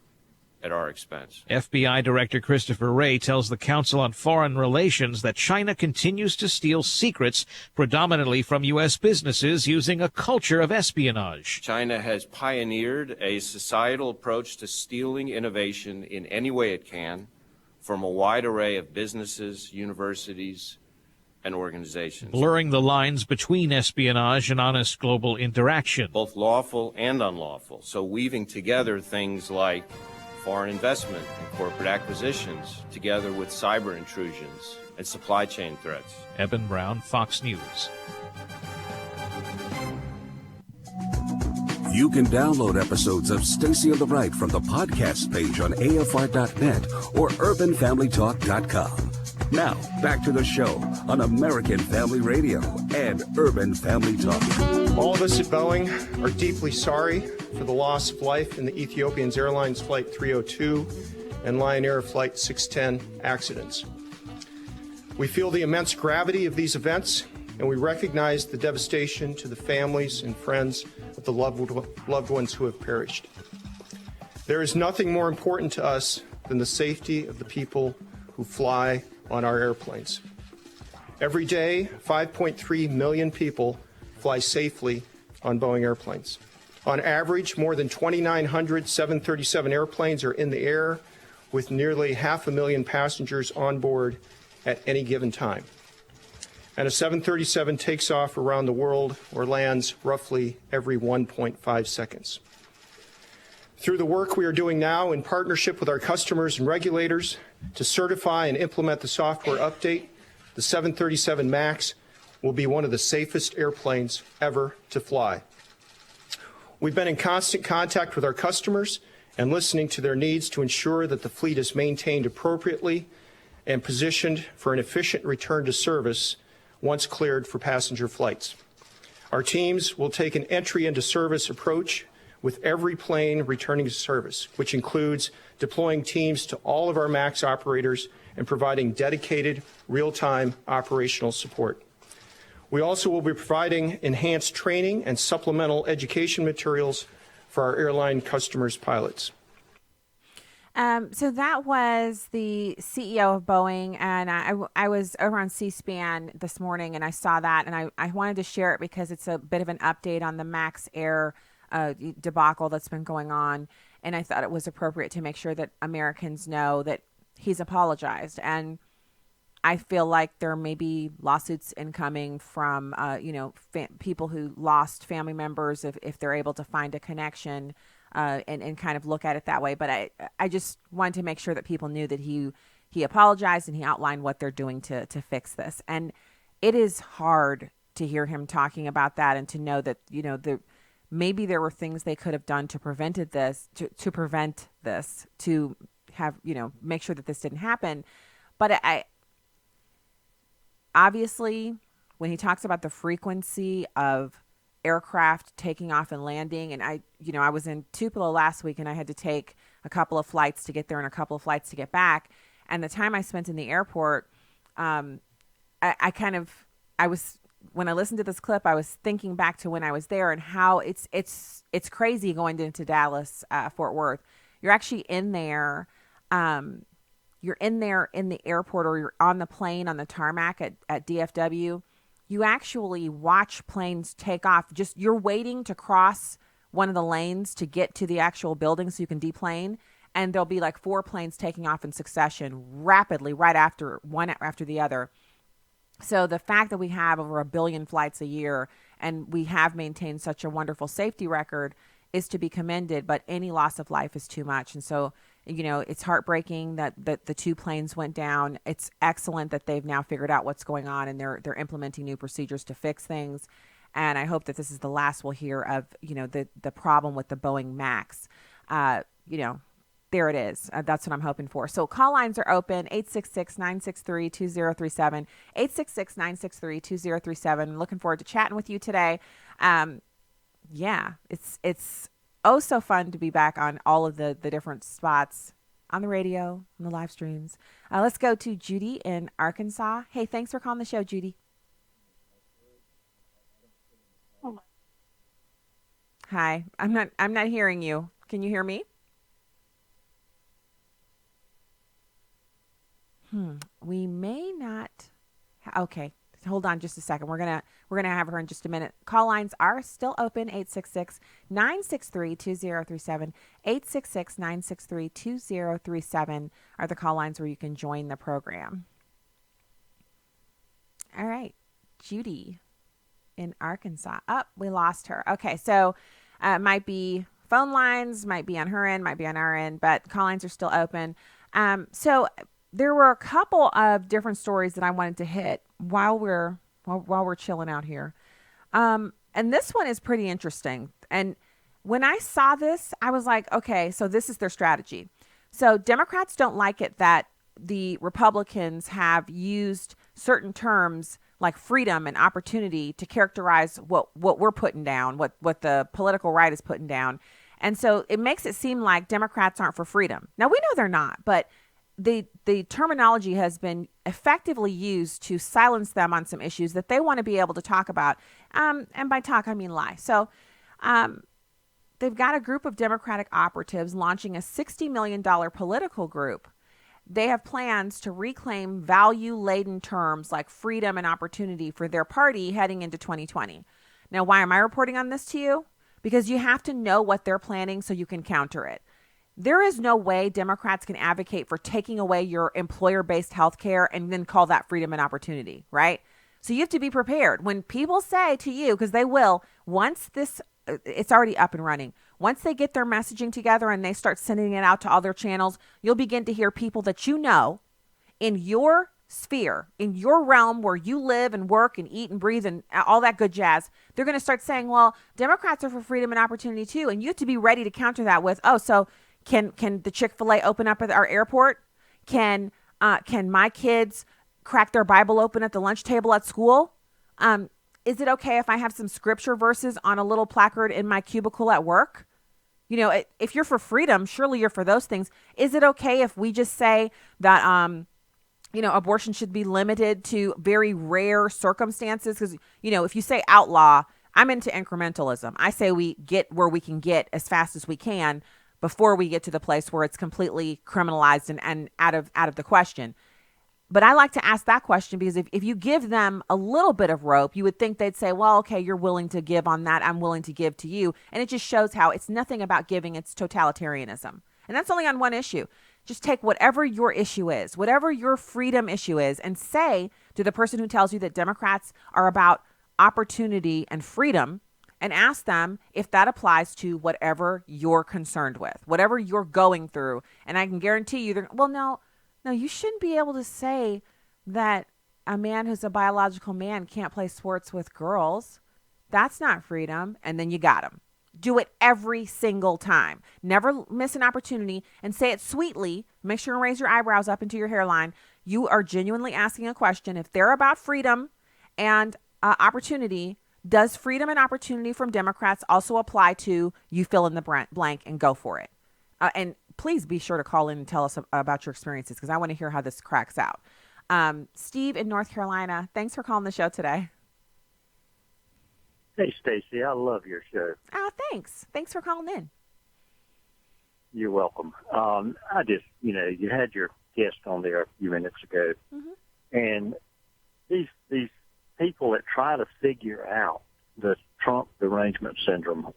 at our expense. FBI Director Christopher Wray tells the Council on Foreign Relations that China continues to steal secrets predominantly from U.S. businesses using a culture of espionage. China has pioneered a societal approach to stealing innovation in any way it can from a wide array of businesses, universities, and organizations. Blurring the lines between espionage and honest global interaction. Both lawful and unlawful. So weaving together things like foreign investment and corporate acquisitions, together with cyber intrusions and supply chain threats. Eben Brown, Fox News. You can download episodes of Stacy on the Right from the podcast page on AFR.net or UrbanFamilyTalk.com. Now, back to the show on American Family Radio and Urban Family Talk. All of us at Boeing are deeply sorry for the loss of life in the Ethiopian Airlines Flight 302 and Lion Air Flight 610 accidents. We feel the immense gravity of these events, and we recognize the devastation to the families and friends of the loved ones who have perished. There is nothing more important to us than the safety of the people who fly on our airplanes. Every day, 5.3 million people fly safely on Boeing airplanes. On average, more than 2,900 737 airplanes are in the air with nearly 500,000 passengers on board at any given time. And a 737 takes off around the world or lands roughly every 1.5 seconds. Through the work we are doing now in partnership with our customers and regulators to certify and implement the software update, the 737 MAX will be one of the safest airplanes ever to fly. We've been in constant contact with our customers and listening to their needs to ensure that the fleet is maintained appropriately and positioned for an efficient return to service once cleared for passenger flights. Our teams will take an entry into service approach with every plane returning to service, which includes deploying teams to all of our MAX operators and providing dedicated real-time operational support. We also will be providing enhanced training and supplemental education materials for our airline customers' pilots. So that was the CEO of Boeing, and I was over on C-SPAN this morning, and I saw that, and I wanted to share it because it's a bit of an update on the MAX Air debacle that's been going on, and I thought it was appropriate to make sure that Americans know that he's apologized. And I feel like there may be lawsuits incoming from people who lost family members if they're able to find a connection and kind of look at it that way. But I just wanted to make sure that people knew that he apologized and he outlined what they're doing to fix this. And it is hard to hear him talking about that and to know that maybe there were things they could have done to prevent this, to have, make sure that this didn't happen. But obviously, when he talks about the frequency of aircraft taking off and landing, and I was in Tupelo last week and I had to take a couple of flights to get there and a couple of flights to get back. And the time I spent in the airport, when I listened to this clip, I was thinking back to when I was there and how it's crazy going into Dallas, Fort Worth. You're actually in there. You're in there in the airport, or you're on the plane on the tarmac at DFW. You actually watch planes take off. Just you're waiting to cross one of the lanes to get to the actual building so you can deplane. And there'll be like 4 planes taking off in succession rapidly, right after one after the other. So the fact that we have over 1 billion flights a year and we have maintained such a wonderful safety record is to be commended, but any loss of life is too much. And so, it's heartbreaking that the 2 planes went down. It's excellent that they've now figured out what's going on and they're implementing new procedures to fix things. And I hope that this is the last we'll hear of, the problem with the Boeing Max. There it is. That's what I'm hoping for. So call lines are open, 866-963-2037, 866-963-2037. Looking forward to chatting with you today. It's so fun to be back on all of the different spots on the radio, on the live streams. Let's go to Judy in Arkansas. Hey, thanks for calling the show, Judy. Hi, I'm not hearing you. Can you hear me? We may not. Okay, hold on just a second. We're gonna have her in just a minute. Call lines are still open. 866-963-2037. 866-963-2037 are the call lines where you can join the program. All right, Judy in Arkansas. We lost her. Okay, so it might be phone lines, might be on her end, might be on our end, but call lines are still open. So there were a couple of different stories that I wanted to hit while we're chilling out here. And this one is pretty interesting. And when I saw this, I was like, okay, so this is their strategy. So Democrats don't like it that the Republicans have used certain terms like freedom and opportunity to characterize what we're putting down, what the political right is putting down. And so it makes it seem like Democrats aren't for freedom. Now, we know they're not, but the terminology has been effectively used to silence them on some issues that they want to be able to talk about. And by talk, I mean lie. So they've got a group of Democratic operatives launching a $60 million political group. They have plans to reclaim value-laden terms like freedom and opportunity for their party heading into 2020. Now, why am I reporting on this to you? Because you have to know what they're planning so you can counter it. There is no way Democrats can advocate for taking away your employer-based health care and then call that freedom and opportunity, right? So you have to be prepared. When people say to you, because they will, once it's already up and running, once they get their messaging together and they start sending it out to all their channels, you'll begin to hear people that you know in your sphere, in your realm where you live and work and eat and breathe and all that good jazz. They're going to start saying, well, Democrats are for freedom and opportunity too. And you have to be ready to counter that with, Can the Chick-fil-A open up at our airport? Can my kids crack their Bible open at the lunch table at school? Is it okay if I have some scripture verses on a little placard in my cubicle at work? If you're for freedom, surely you're for those things. Is it okay if we just say that, abortion should be limited to very rare circumstances? Because, if you say outlaw, I'm into incrementalism. I say we get where we can get as fast as we can before we get to the place where it's completely criminalized and out of the question. But I like to ask that question because if you give them a little bit of rope, you would think they'd say, well, okay, you're willing to give on that. I'm willing to give to you. And it just shows how it's nothing about giving. It's totalitarianism. And that's only on one issue. Just take whatever your issue is, whatever your freedom issue is, and say to the person who tells you that Democrats are about opportunity and freedom, and ask them if that applies to whatever you're concerned with, whatever you're going through. And I can guarantee you, no, you shouldn't be able to say that a man who's a biological man can't play sports with girls. That's not freedom. And then you got him. Do it every single time. Never miss an opportunity and say it sweetly. Make sure and raise your eyebrows up into your hairline. You are genuinely asking a question. If they're about freedom and opportunity, does freedom and opportunity from Democrats also apply to you fill in the blank and go for it? And please be sure to call in and tell us about your experiences because I want to hear how this cracks out. Steve in North Carolina, thanks for calling the show today. Hey, Stacy, I love your show. Oh, thanks. Thanks for calling in. You're welcome. I just, you had your guest on there a few minutes ago, and these people that try to figure out the Trump derangement syndrome,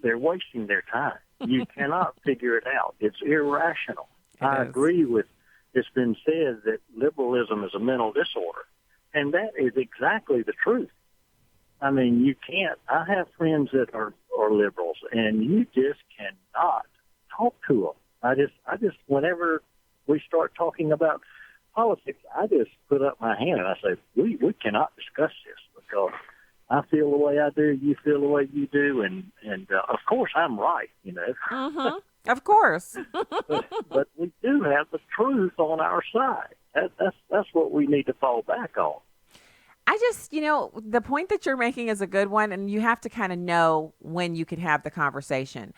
they're wasting their time. You cannot figure it out. It's irrational. I agree with it's been said that liberalism is a mental disorder, and that is exactly the truth. I mean, you can't. I have friends that are liberals, and you just cannot talk to them. I just, whenever we start talking about politics, I just put up my hand and I say, we cannot discuss this because I feel the way I do, you feel the way you do, and of course I'm right, Of course. but we do have the truth on our side. That's what we need to fall back on. I just, the point that you're making is a good one, and you have to kind of know when you could have the conversation.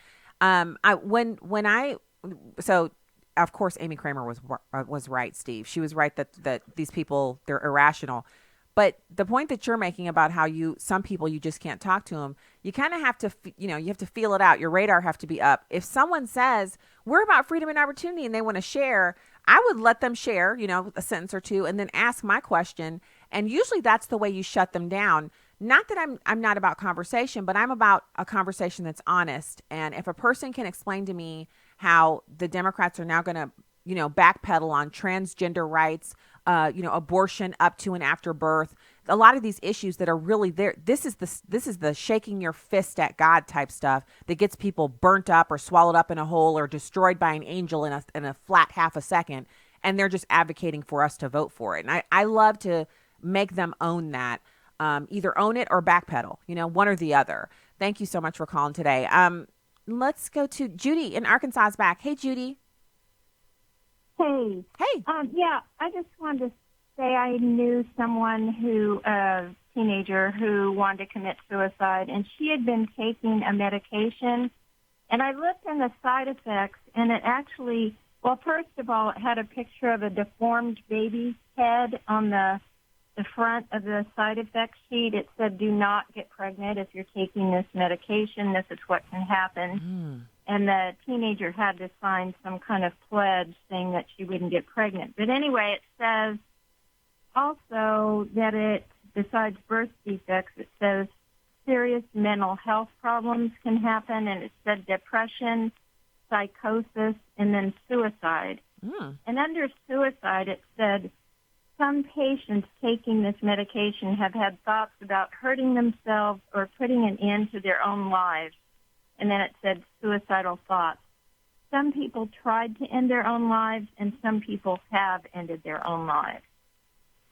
So of course Amy Kremer was right, Steve. She was right that these people, they're irrational. But the point that you're making about how some people you just can't talk to them, you kind of have to, you have to feel it out. Your radar have to be up. If someone says we're about freedom and opportunity and they want to share, I would let them share, a sentence or two, and then ask my question. And usually that's the way you shut them down. Not that I'm not about conversation, but I'm about a conversation that's honest. And if a person can explain to me how the Democrats are now going to, backpedal on transgender rights, abortion up to and after birth, a lot of these issues that are really there. This is the shaking your fist at God type stuff that gets people burnt up or swallowed up in a hole or destroyed by an angel in a flat half a second. And they're just advocating for us to vote for it. And I love to make them own that. Either own it or backpedal, one or the other. Thank you so much for calling today. Let's go to Judy in Arkansas is back. Hey, Judy. Hey. Hey. Yeah, I just wanted to say I knew someone a teenager who wanted to commit suicide, and she had been taking a medication, and I looked in the side effects, and it actually, well, first of all, it had a picture of a deformed baby's head on the front of the side effect sheet. It said, do not get pregnant if you're taking this medication. This is what can happen. And the teenager had to sign some kind of pledge saying that she wouldn't get pregnant. But anyway, it says also that besides birth defects, it says serious mental health problems can happen. And it said depression, psychosis, and then suicide. And under suicide, it said, some patients taking this medication have had thoughts about hurting themselves or putting an end to their own lives. And then it said suicidal thoughts. Some people tried to end their own lives, and some people have ended their own lives.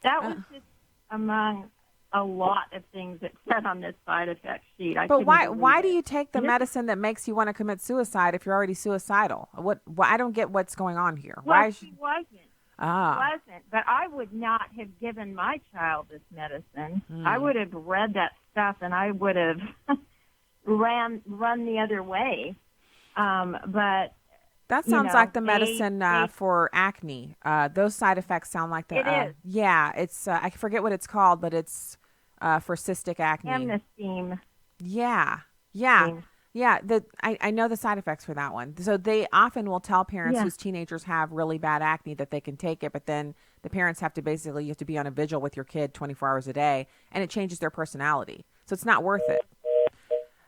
That was just among a lot of things that said on this side effect sheet. But why do you take the medicine that makes you want to commit suicide if you're already suicidal? I don't get what's going on here. Well, she wasn't. Wasn't, but I would not have given my child this medicine. I would have read that stuff and I would have run the other way. But that sounds like the medicine for acne. Those side effects sound like the. It is. Yeah, it's. I forget what it's called, but it's for cystic acne. Amnesteem. Yeah. Yeah, I know the side effects for that one. So they often will tell parents whose teenagers have really bad acne that they can take it, but then the parents have to you have to be on a vigil with your kid 24 hours a day, and it changes their personality. So it's not worth it.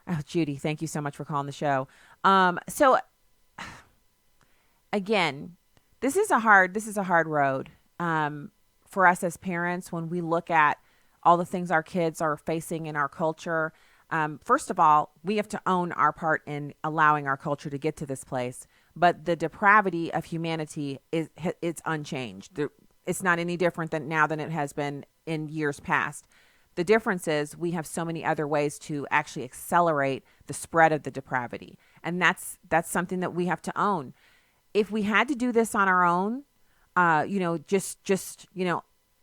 Oh, Judy, thank you so much for calling the show. So again, this is a hard road for us as parents when we look at all the things our kids are facing in our culture. First of all, we have to own our part in allowing our culture to get to this place. But the depravity of humanity it's unchanged. It's not any different than it has been in years past. The difference is we have so many other ways to actually accelerate the spread of the depravity. And that's something that we have to own. If we had to do this on our own, just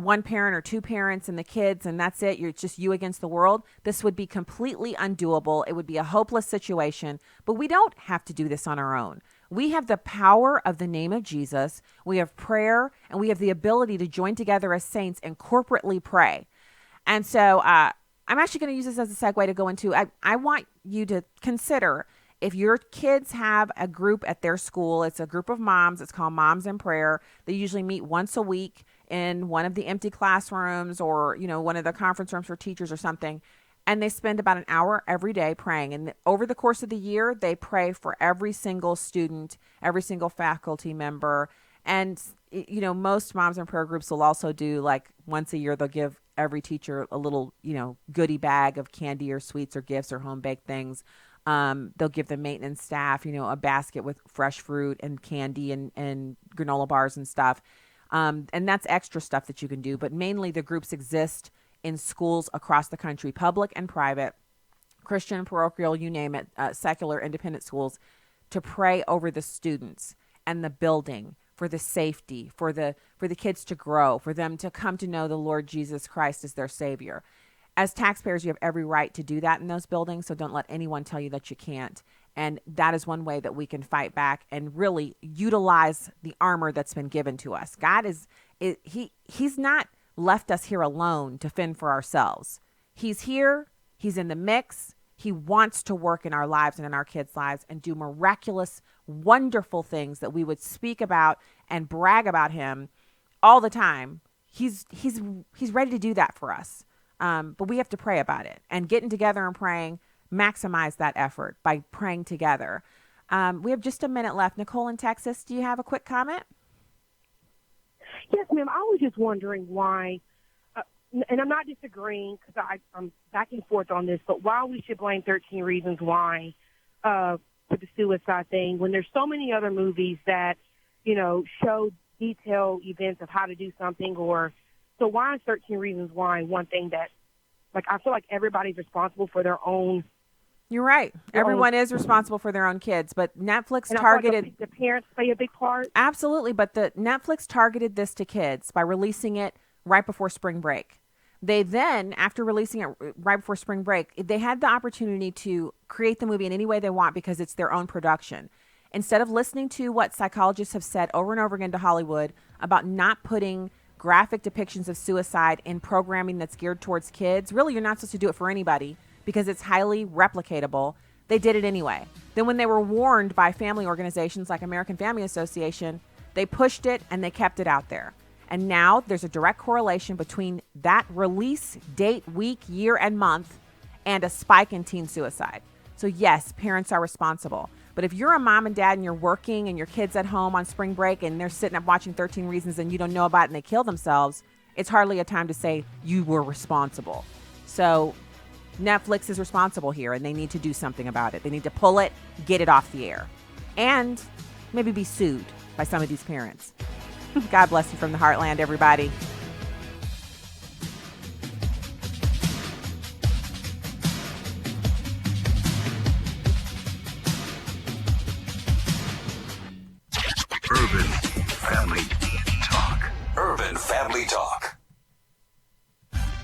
one parent or two parents and the kids, and that's it. You're just you against the world. This would be completely undoable. It would be a hopeless situation, but we don't have to do this on our own. We have the power of the name of Jesus. We have prayer, and we have the ability to join together as saints and corporately pray. And so I'm actually going to use this as a segue to go into, I want you to consider If your kids have a group at their school, it's a group of moms. It's called Moms in Prayer. They usually meet once a week in one of the empty classrooms or, one of the conference rooms for teachers or something. And they spend about an hour every day praying. And over the course of the year, they pray for every single student, every single faculty member. And, most Moms in Prayer groups will also do, like, once a year, they'll give every teacher a little, goodie bag of candy or sweets or gifts or home-baked things. They'll give the maintenance staff, a basket with fresh fruit and candy and granola bars and stuff. And that's extra stuff that you can do. But mainly the groups exist in schools across the country, public and private, Christian, parochial, you name it, secular, independent schools, to pray over the students and the building, for the safety, for the kids to grow, for them to come to know the Lord Jesus Christ as their Savior. As taxpayers, you have every right to do that in those buildings, so don't let anyone tell you that you can't. And that is one way that we can fight back and really utilize the armor that's been given to us. God He's not left us here alone to fend for ourselves. He's here. He's in the mix. He wants to work in our lives and in our kids' lives and do miraculous, wonderful things that we would speak about and brag about him all the time. He's ready to do that for us. But we have to pray about it, and getting together and praying, maximize that effort by praying together. We have just a minute left. Nicole in Texas, do you have a quick comment? Yes, ma'am. I was just wondering why, and I'm not disagreeing because I'm back and forth on this, but why we should blame 13 Reasons Why for the suicide thing when there's so many other movies that, show detailed events of how to do something. So why is 13 Reasons Why one thing that, I feel like everybody's responsible for their own. You're right. Everyone is responsible for their own kids, but Netflix targeted. The parents play a big part. Absolutely, but the Netflix targeted this to kids by releasing it right before spring break. They then, after releasing it right before spring break, they had the opportunity to create the movie in any way they want because it's their own production. Instead of listening to what psychologists have said over and over again to Hollywood about not putting graphic depictions of suicide in programming that's geared towards kids, really, you're not supposed to do it for anybody because it's highly replicatable. They did it anyway. Then when they were warned by family organizations like American Family Association, they pushed it and they kept it out there. And now there's a direct correlation between that release date, week, year, and month and a spike in teen suicide. So yes, parents are responsible. But if you're a mom and dad and you're working and your kid's at home on spring break and they're sitting up watching 13 Reasons and you don't know about it and they kill themselves, it's hardly a time to say you were responsible. So Netflix is responsible here and they need to do something about it. They need to pull it, get it off the air, and maybe be sued by some of these parents. God bless you from the heartland, everybody. Urban Family Talk. Urban Family Talk.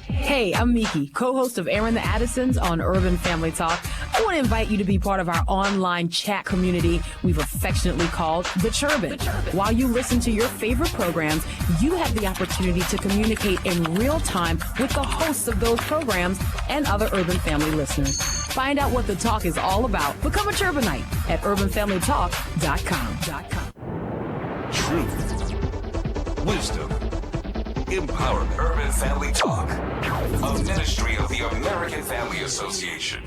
Hey, I'm Miki, co-host of Aaron the Addisons on Urban Family Talk. I want to invite you to be part of our online chat community we've affectionately called The Churbin. While you listen to your favorite programs, you have the opportunity to communicate in real time with the hosts of those programs and other Urban Family listeners. Find out what the talk is all about. Become a Churbinite at urbanfamilytalk.com. Truth, wisdom, empowerment. Urban Family Talk, a ministry of the American Family Association.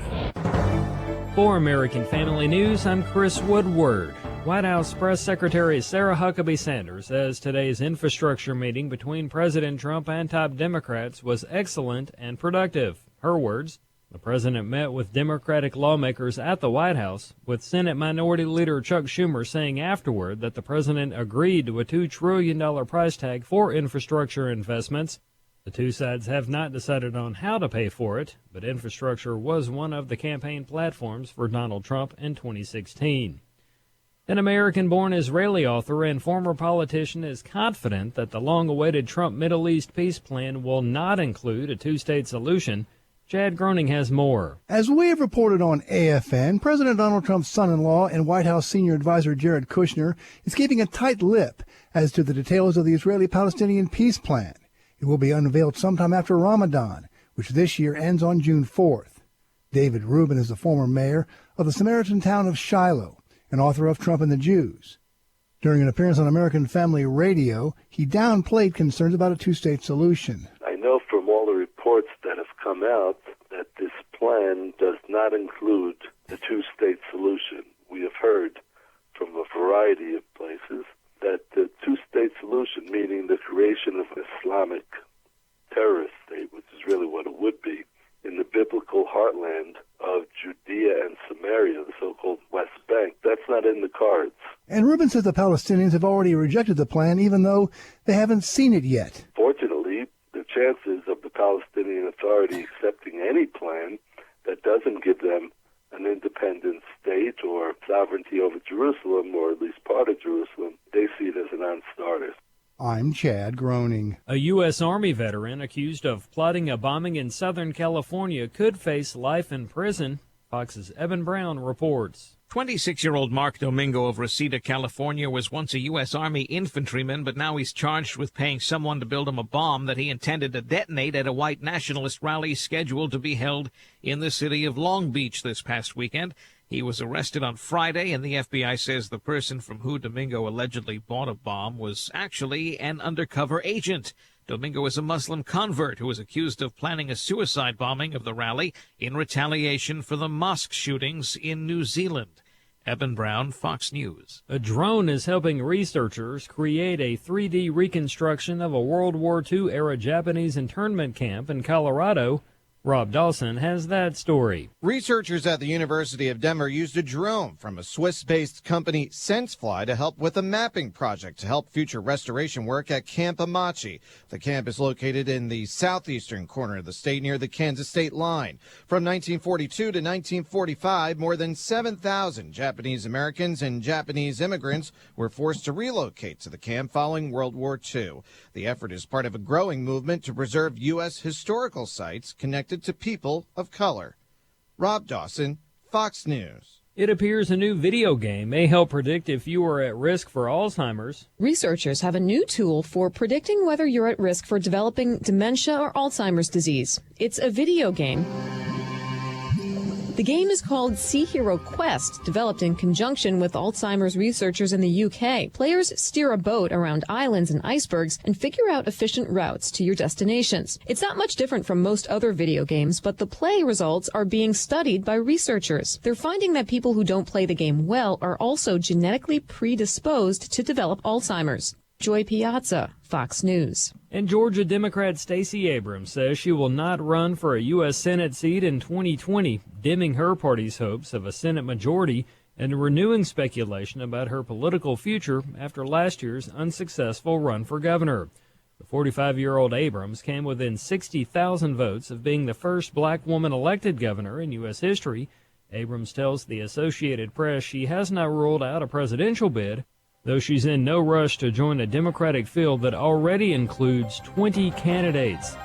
For American Family News, I'm Chris Woodward. White House Press Secretary Sarah Huckabee Sanders says today's infrastructure meeting between President Trump and top Democrats was excellent and productive. Her words, the president met with Democratic lawmakers at the White House, with Senate Minority Leader Chuck Schumer saying afterward that the president agreed to a $2 trillion price tag for infrastructure investments. The two sides have not decided on how to pay for it, but infrastructure was one of the campaign platforms for Donald Trump in 2016. An American-born Israeli author and former politician is confident that the long-awaited Trump Middle East peace plan will not include a two-state solution. Chad Groening has more. As we have reported on AFN, President Donald Trump's son-in-law and White House senior advisor Jared Kushner is keeping a tight lip as to the details of the Israeli-Palestinian peace plan. It will be unveiled sometime after Ramadan, which this year ends on June 4th. David Rubin is the former mayor of the Samaritan town of Shiloh and author of Trump and the Jews. During an appearance on American Family Radio, he downplayed concerns about a two-state solution. I know from all the reports that have come out that this plan does not include the two-state solution. We have heard from a variety of places that the two-state solution, meaning the creation of an Islamic terrorist state, which is really what it would be, in the biblical heartland of Judea and Samaria, the so-called West Bank, that's not in the cards. And Rubin says the Palestinians have already rejected the plan, even though they haven't seen it yet. Fortunately, the chances of the Palestinian Authority accepting any plan that doesn't give them an independent state or sovereignty over Jerusalem, or at least part of Jerusalem, they see it as a non-starter. I'm Chad Groening. A U.S. Army veteran accused of plotting a bombing in Southern California could face life in prison. Fox's Evan Brown reports. 26-year-old Mark Domingo of Reseda, California, was once a U.S. Army infantryman, but now he's charged with paying someone to build him a bomb that he intended to detonate at a white nationalist rally scheduled to be held in the city of Long Beach this past weekend. He was arrested on Friday, and the FBI says the person from who Domingo allegedly bought a bomb was actually an undercover agent. Domingo is a Muslim convert who was accused of planning a suicide bombing of the rally in retaliation for the mosque shootings in New Zealand. Evan Brown, Fox News. A drone is helping researchers create a 3D reconstruction of a World War II-era Japanese internment camp in Colorado. Rob Dawson has that story. Researchers at the University of Denver used a drone from a Swiss-based company, SenseFly, to help with a mapping project to help future restoration work at Camp Amachi. The camp is located in the southeastern corner of the state near the Kansas state line. From 1942 to 1945, more than 7,000 Japanese Americans and Japanese immigrants were forced to relocate to the camp following World War II. The effort is part of a growing movement to preserve U.S. historical sites connected to people of color. Rob Dawson, Fox News. It appears a new video game may help predict if you are at risk for Alzheimer's. Researchers have a new tool for predicting whether you're at risk for developing dementia or Alzheimer's disease. It's a video game. The game is called Sea Hero Quest, developed in conjunction with Alzheimer's researchers in the UK. Players steer a boat around islands and icebergs and figure out efficient routes to your destinations. It's not much different from most other video games, but the play results are being studied by researchers. They're finding that people who don't play the game well are also genetically predisposed to develop Alzheimer's. Joy Piazza, Fox News. And Georgia Democrat Stacey Abrams says she will not run for a U.S. Senate seat in 2020, dimming her party's hopes of a Senate majority and renewing speculation about her political future after last year's unsuccessful run for governor. The 45-year-old Abrams came within 60,000 votes of being the first black woman elected governor in U.S. history. Abrams tells the Associated Press she has not ruled out a presidential bid, though she's in no rush to join a Democratic field that already includes 20 candidates.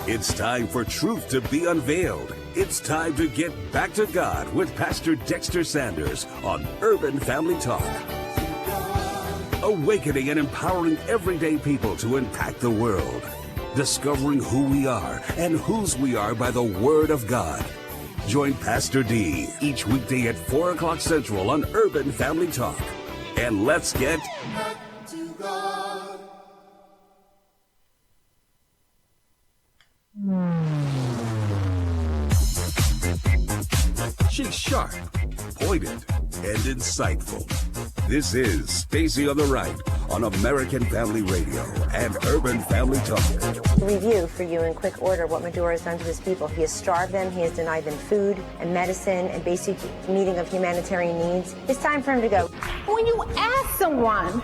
It's time for truth to be unveiled. It's time to get back to God with Pastor Dexter Sanders on Urban Family Talk. Awakening and empowering everyday people to impact the world. Discovering who we are and whose we are by the Word of God. Join Pastor D each weekday at 4 o'clock Central on Urban Family Talk. And let's get back to God. She's sharp, pointed, and insightful. This is Stacy on the Right on American Family Radio and Urban Family Talk. Review for you in quick order what Maduro has done to his people. He has starved them, he has denied them food and medicine and basic meeting of humanitarian needs. It's time for him to go. When you ask someone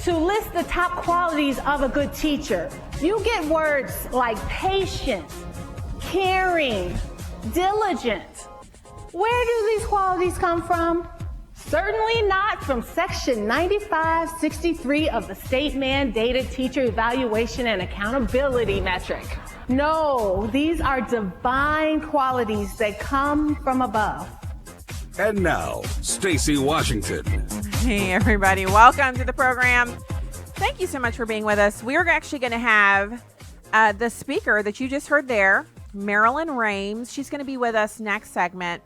to list the top qualities of a good teacher, you get words like patient, caring, diligent. Where do these qualities come from? Certainly not from Section 9563 of the state-mandated teacher evaluation and accountability metric. No, these are divine qualities that come from above. And now, Stacy Washington. Hey, everybody. Welcome to the program. Thank you so much for being with us. We're actually going to have the speaker that you just heard there, Marilyn Rhames. She's going to be with us next segment.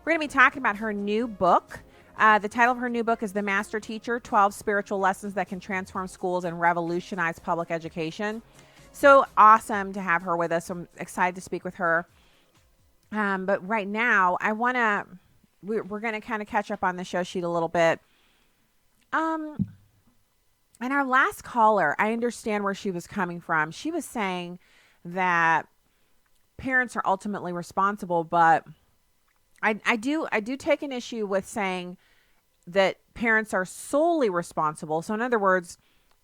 We're going to be talking about her new book. The title of her new book is The Master Teacher, 12 Spiritual Lessons That Can Transform Schools and Revolutionize Public Education. So awesome to have her with us. I'm excited to speak with her. But right now, we're going to kind of catch up on the show sheet a little bit. And our last caller, I understand where she was coming from. She was saying that parents are ultimately responsible, but I do take an issue with saying that parents are solely responsible. So in other words,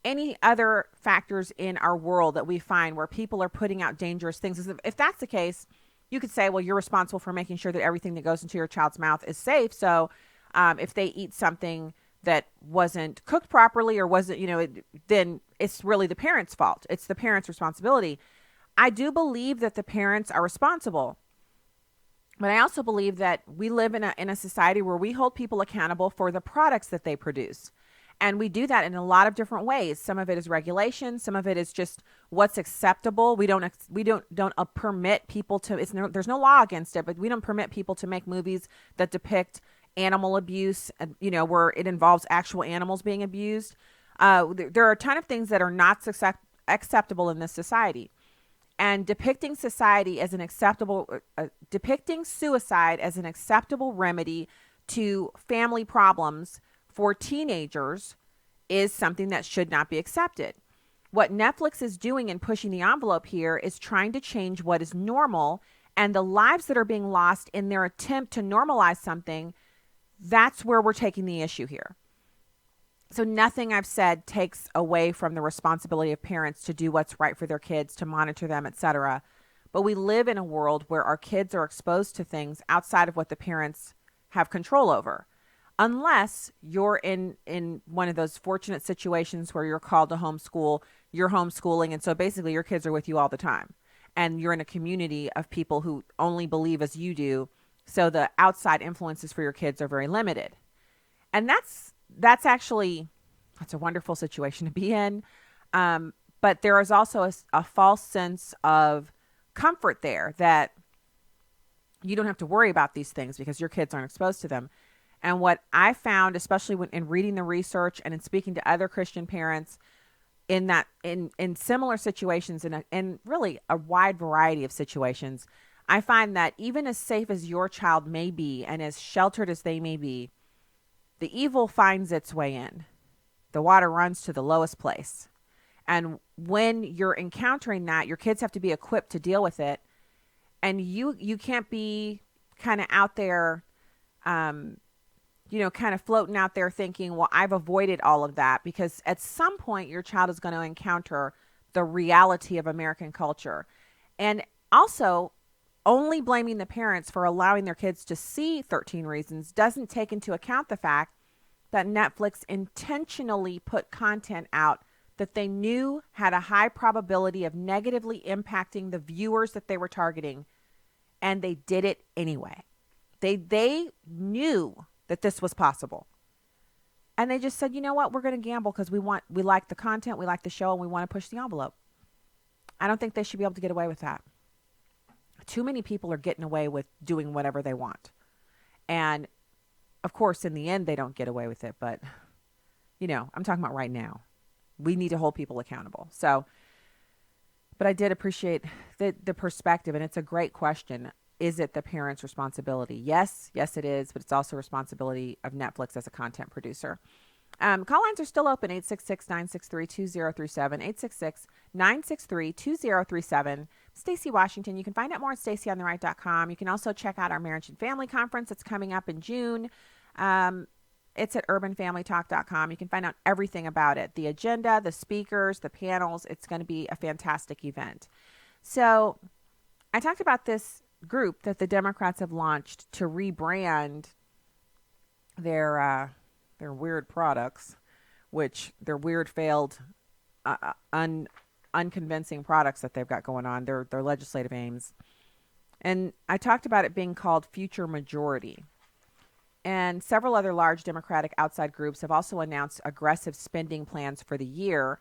any other factors in our world that we find where people are putting out dangerous things, if that's the case, you could say, well, you're responsible for making sure that everything that goes into your child's mouth is safe. So if they eat something that wasn't cooked properly or wasn't, then it's really the parent's fault. It's the parent's responsibility. I do believe that the parents are responsible. But I also believe that we live in a society where we hold people accountable for the products that they produce. And we do that in a lot of different ways. Some of it is regulation. Some of it is just what's acceptable. We don't permit people to, there's no law against it, but we don't permit people to make movies that depict animal abuse, where it involves actual animals being abused. There are a ton of things that are not acceptable in this society. And depicting suicide as an acceptable remedy to family problems for teenagers is something that should not be accepted. What Netflix is doing in pushing the envelope here is trying to change what is normal, and the lives that are being lost in their attempt to normalize something, that's where we're taking the issue here. So nothing I've said takes away from the responsibility of parents to do what's right for their kids, to monitor them, etc. But we live in a world where our kids are exposed to things outside of what the parents have control over. Unless you're in one of those fortunate situations where you're called to homeschool, you're homeschooling, and so basically your kids are with you all the time. And you're in a community of people who only believe as you do, so the outside influences for your kids are very limited. And that's a wonderful situation to be in. But there is also a false sense of comfort there that you don't have to worry about these things because your kids aren't exposed to them. And what I found, especially in reading the research and in speaking to other Christian parents in similar situations, in really a wide variety of situations, I find that even as safe as your child may be and as sheltered as they may be, the evil finds its way in. The water runs to the lowest place. And when you're encountering that, your kids have to be equipped to deal with it. And you can't be kind of out there, kind of floating out there thinking, well, I've avoided all of that. Because at some point, your child is going to encounter the reality of American culture. And also, only blaming the parents for allowing their kids to see 13 Reasons doesn't take into account the fact that Netflix intentionally put content out that they knew had a high probability of negatively impacting the viewers that they were targeting, and they did it anyway. They knew that this was possible. And they just said, you know what, we're going to gamble because we like the content, we like the show, and we want to push the envelope. I don't think they should be able to get away with that. Too many people are getting away with doing whatever they want. And of course, in the end, they don't get away with it. But, I'm talking about right now. We need to hold people accountable. So, but I did appreciate the perspective. And it's a great question. Is it the parent's responsibility? Yes, it is. But it's also responsibility of Netflix as a content producer. Call lines are still open, 866-963-2037, 866-963-2037. Stacy Washington. You can find out more at stacyontheright.com. You can also check out our Marriage and Family Conference that's coming up in June. It's at urbanfamilytalk.com. You can find out everything about it, the agenda, the speakers, the panels. It's going to be a fantastic event. So I talked about this group that the Democrats have launched to rebrand their weird products, which they're weird, failed, unconvincing products that they've got going on, their legislative aims. And I talked about it being called Future Majority. And several other large Democratic outside groups have also announced aggressive spending plans for the year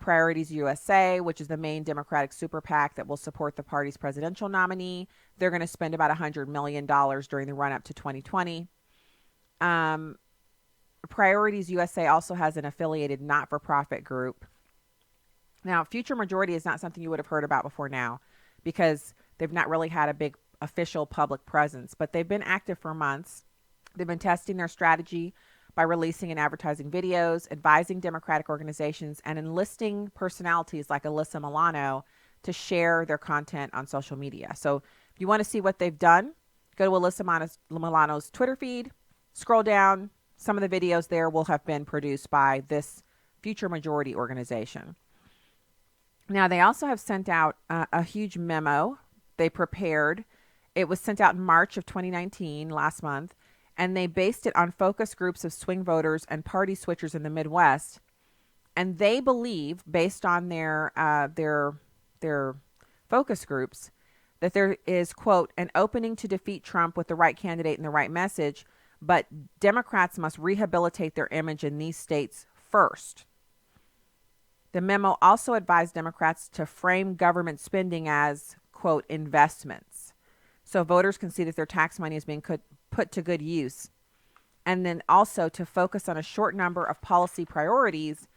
Priorities USA, which is the main Democratic super PAC that will support the party's presidential nominee. They're going to spend about $100 million during the run-up to 2020. Priorities USA also has an affiliated not-for-profit group. Now, Future Majority is not something you would have heard about before now because they've not really had a big official public presence, but they've been active for months. They've been testing their strategy by releasing and advertising videos, advising Democratic organizations, and enlisting personalities like Alyssa Milano to share their content on social media. So if you want to see what they've done, go to Alyssa Milano's Twitter feed, scroll down. Some of the videos there will have been produced by this Future Majority organization. Now, they also have sent out a huge memo they prepared. It was sent out in March of 2019, last month, and they based it on focus groups of swing voters and party switchers in the Midwest. And they believe, based on their focus groups, that there is, quote, an opening to defeat Trump with the right candidate and the right message, but Democrats must rehabilitate their image in these states first. The memo also advised Democrats to frame government spending as, quote, investments, so voters can see that their tax money is being put to good use, and then also to focus on a short number of policy priorities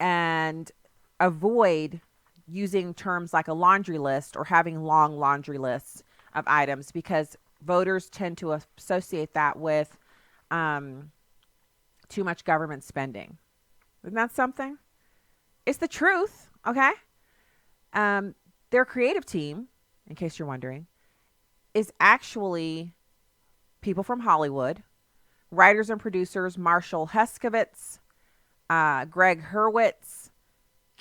and avoid using terms like a laundry list or having long laundry lists of items, because voters tend to associate that with too much government spending. Isn't that something? It's the truth, okay? Their creative team, in case you're wondering, is actually people from Hollywood, writers and producers Marshall Heskovitz, Greg Hurwitz,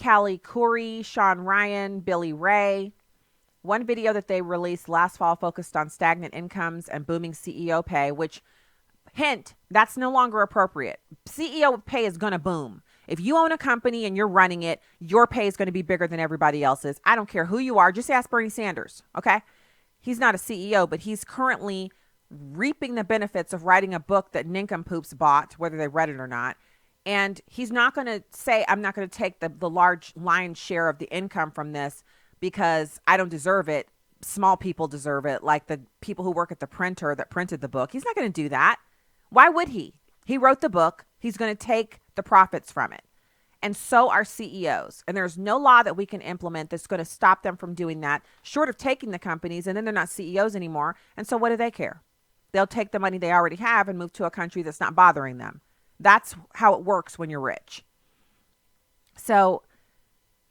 Callie Curry, Sean Ryan, Billy Ray. One video that they released last fall focused on stagnant incomes and booming CEO pay, which, hint, that's no longer appropriate. CEO pay is going to boom. If you own a company and you're running it, your pay is going to be bigger than everybody else's. I don't care who you are. Just ask Bernie Sanders, okay? He's not a CEO, but he's currently reaping the benefits of writing a book that nincompoops bought, whether they read it or not. And he's not going to say, I'm not going to take the large lion's share of the income from this because I don't deserve it. Small people deserve it, like the people who work at the printer that printed the book. He's not going to do that. Why would he? He wrote the book. He's going to take the profits from it. And so are CEOs. And there's no law that we can implement that's going to stop them from doing that, short of taking the companies, and then they're not CEOs anymore. And so what do they care? They'll take the money they already have and move to a country that's not bothering them. That's how it works when you're rich. So,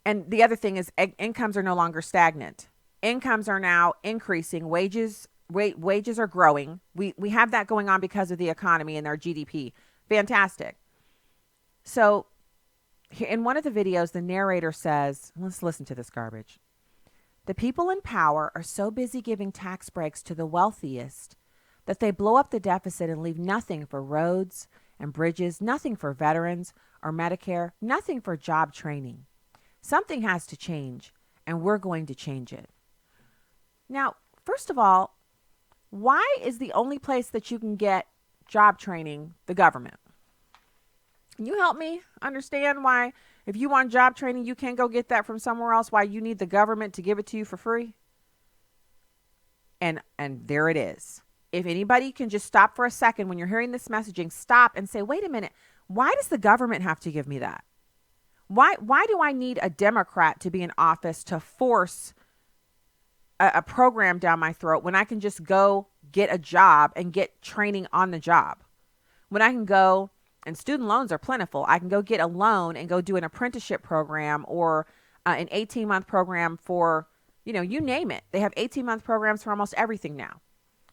and the other thing is incomes are no longer stagnant. Incomes are now increasing. Wages are growing. We have that going on because of the economy and our GDP. Fantastic. So in one of the videos, the narrator says, let's listen to this garbage. The people in power are so busy giving tax breaks to the wealthiest that they blow up the deficit and leave nothing for roads and bridges, nothing for veterans or Medicare, nothing for job training. Something has to change, and we're going to change it. Now, first of all, why is the only place that you can get job training the government? Can you help me understand why, if you want job training, you can't go get that from somewhere else, why you need the government to give it to you for free? And there it is. If anybody can just stop for a second when you're hearing this messaging, stop and say, wait a minute, why does the government have to give me that? Why do I need a Democrat to be in office to force a program down my throat when I can just go get a job and get training on the job? When I can go, and student loans are plentiful, I can go get a loan and go do an apprenticeship program or an 18-month program for, you name it. They have 18-month programs for almost everything now.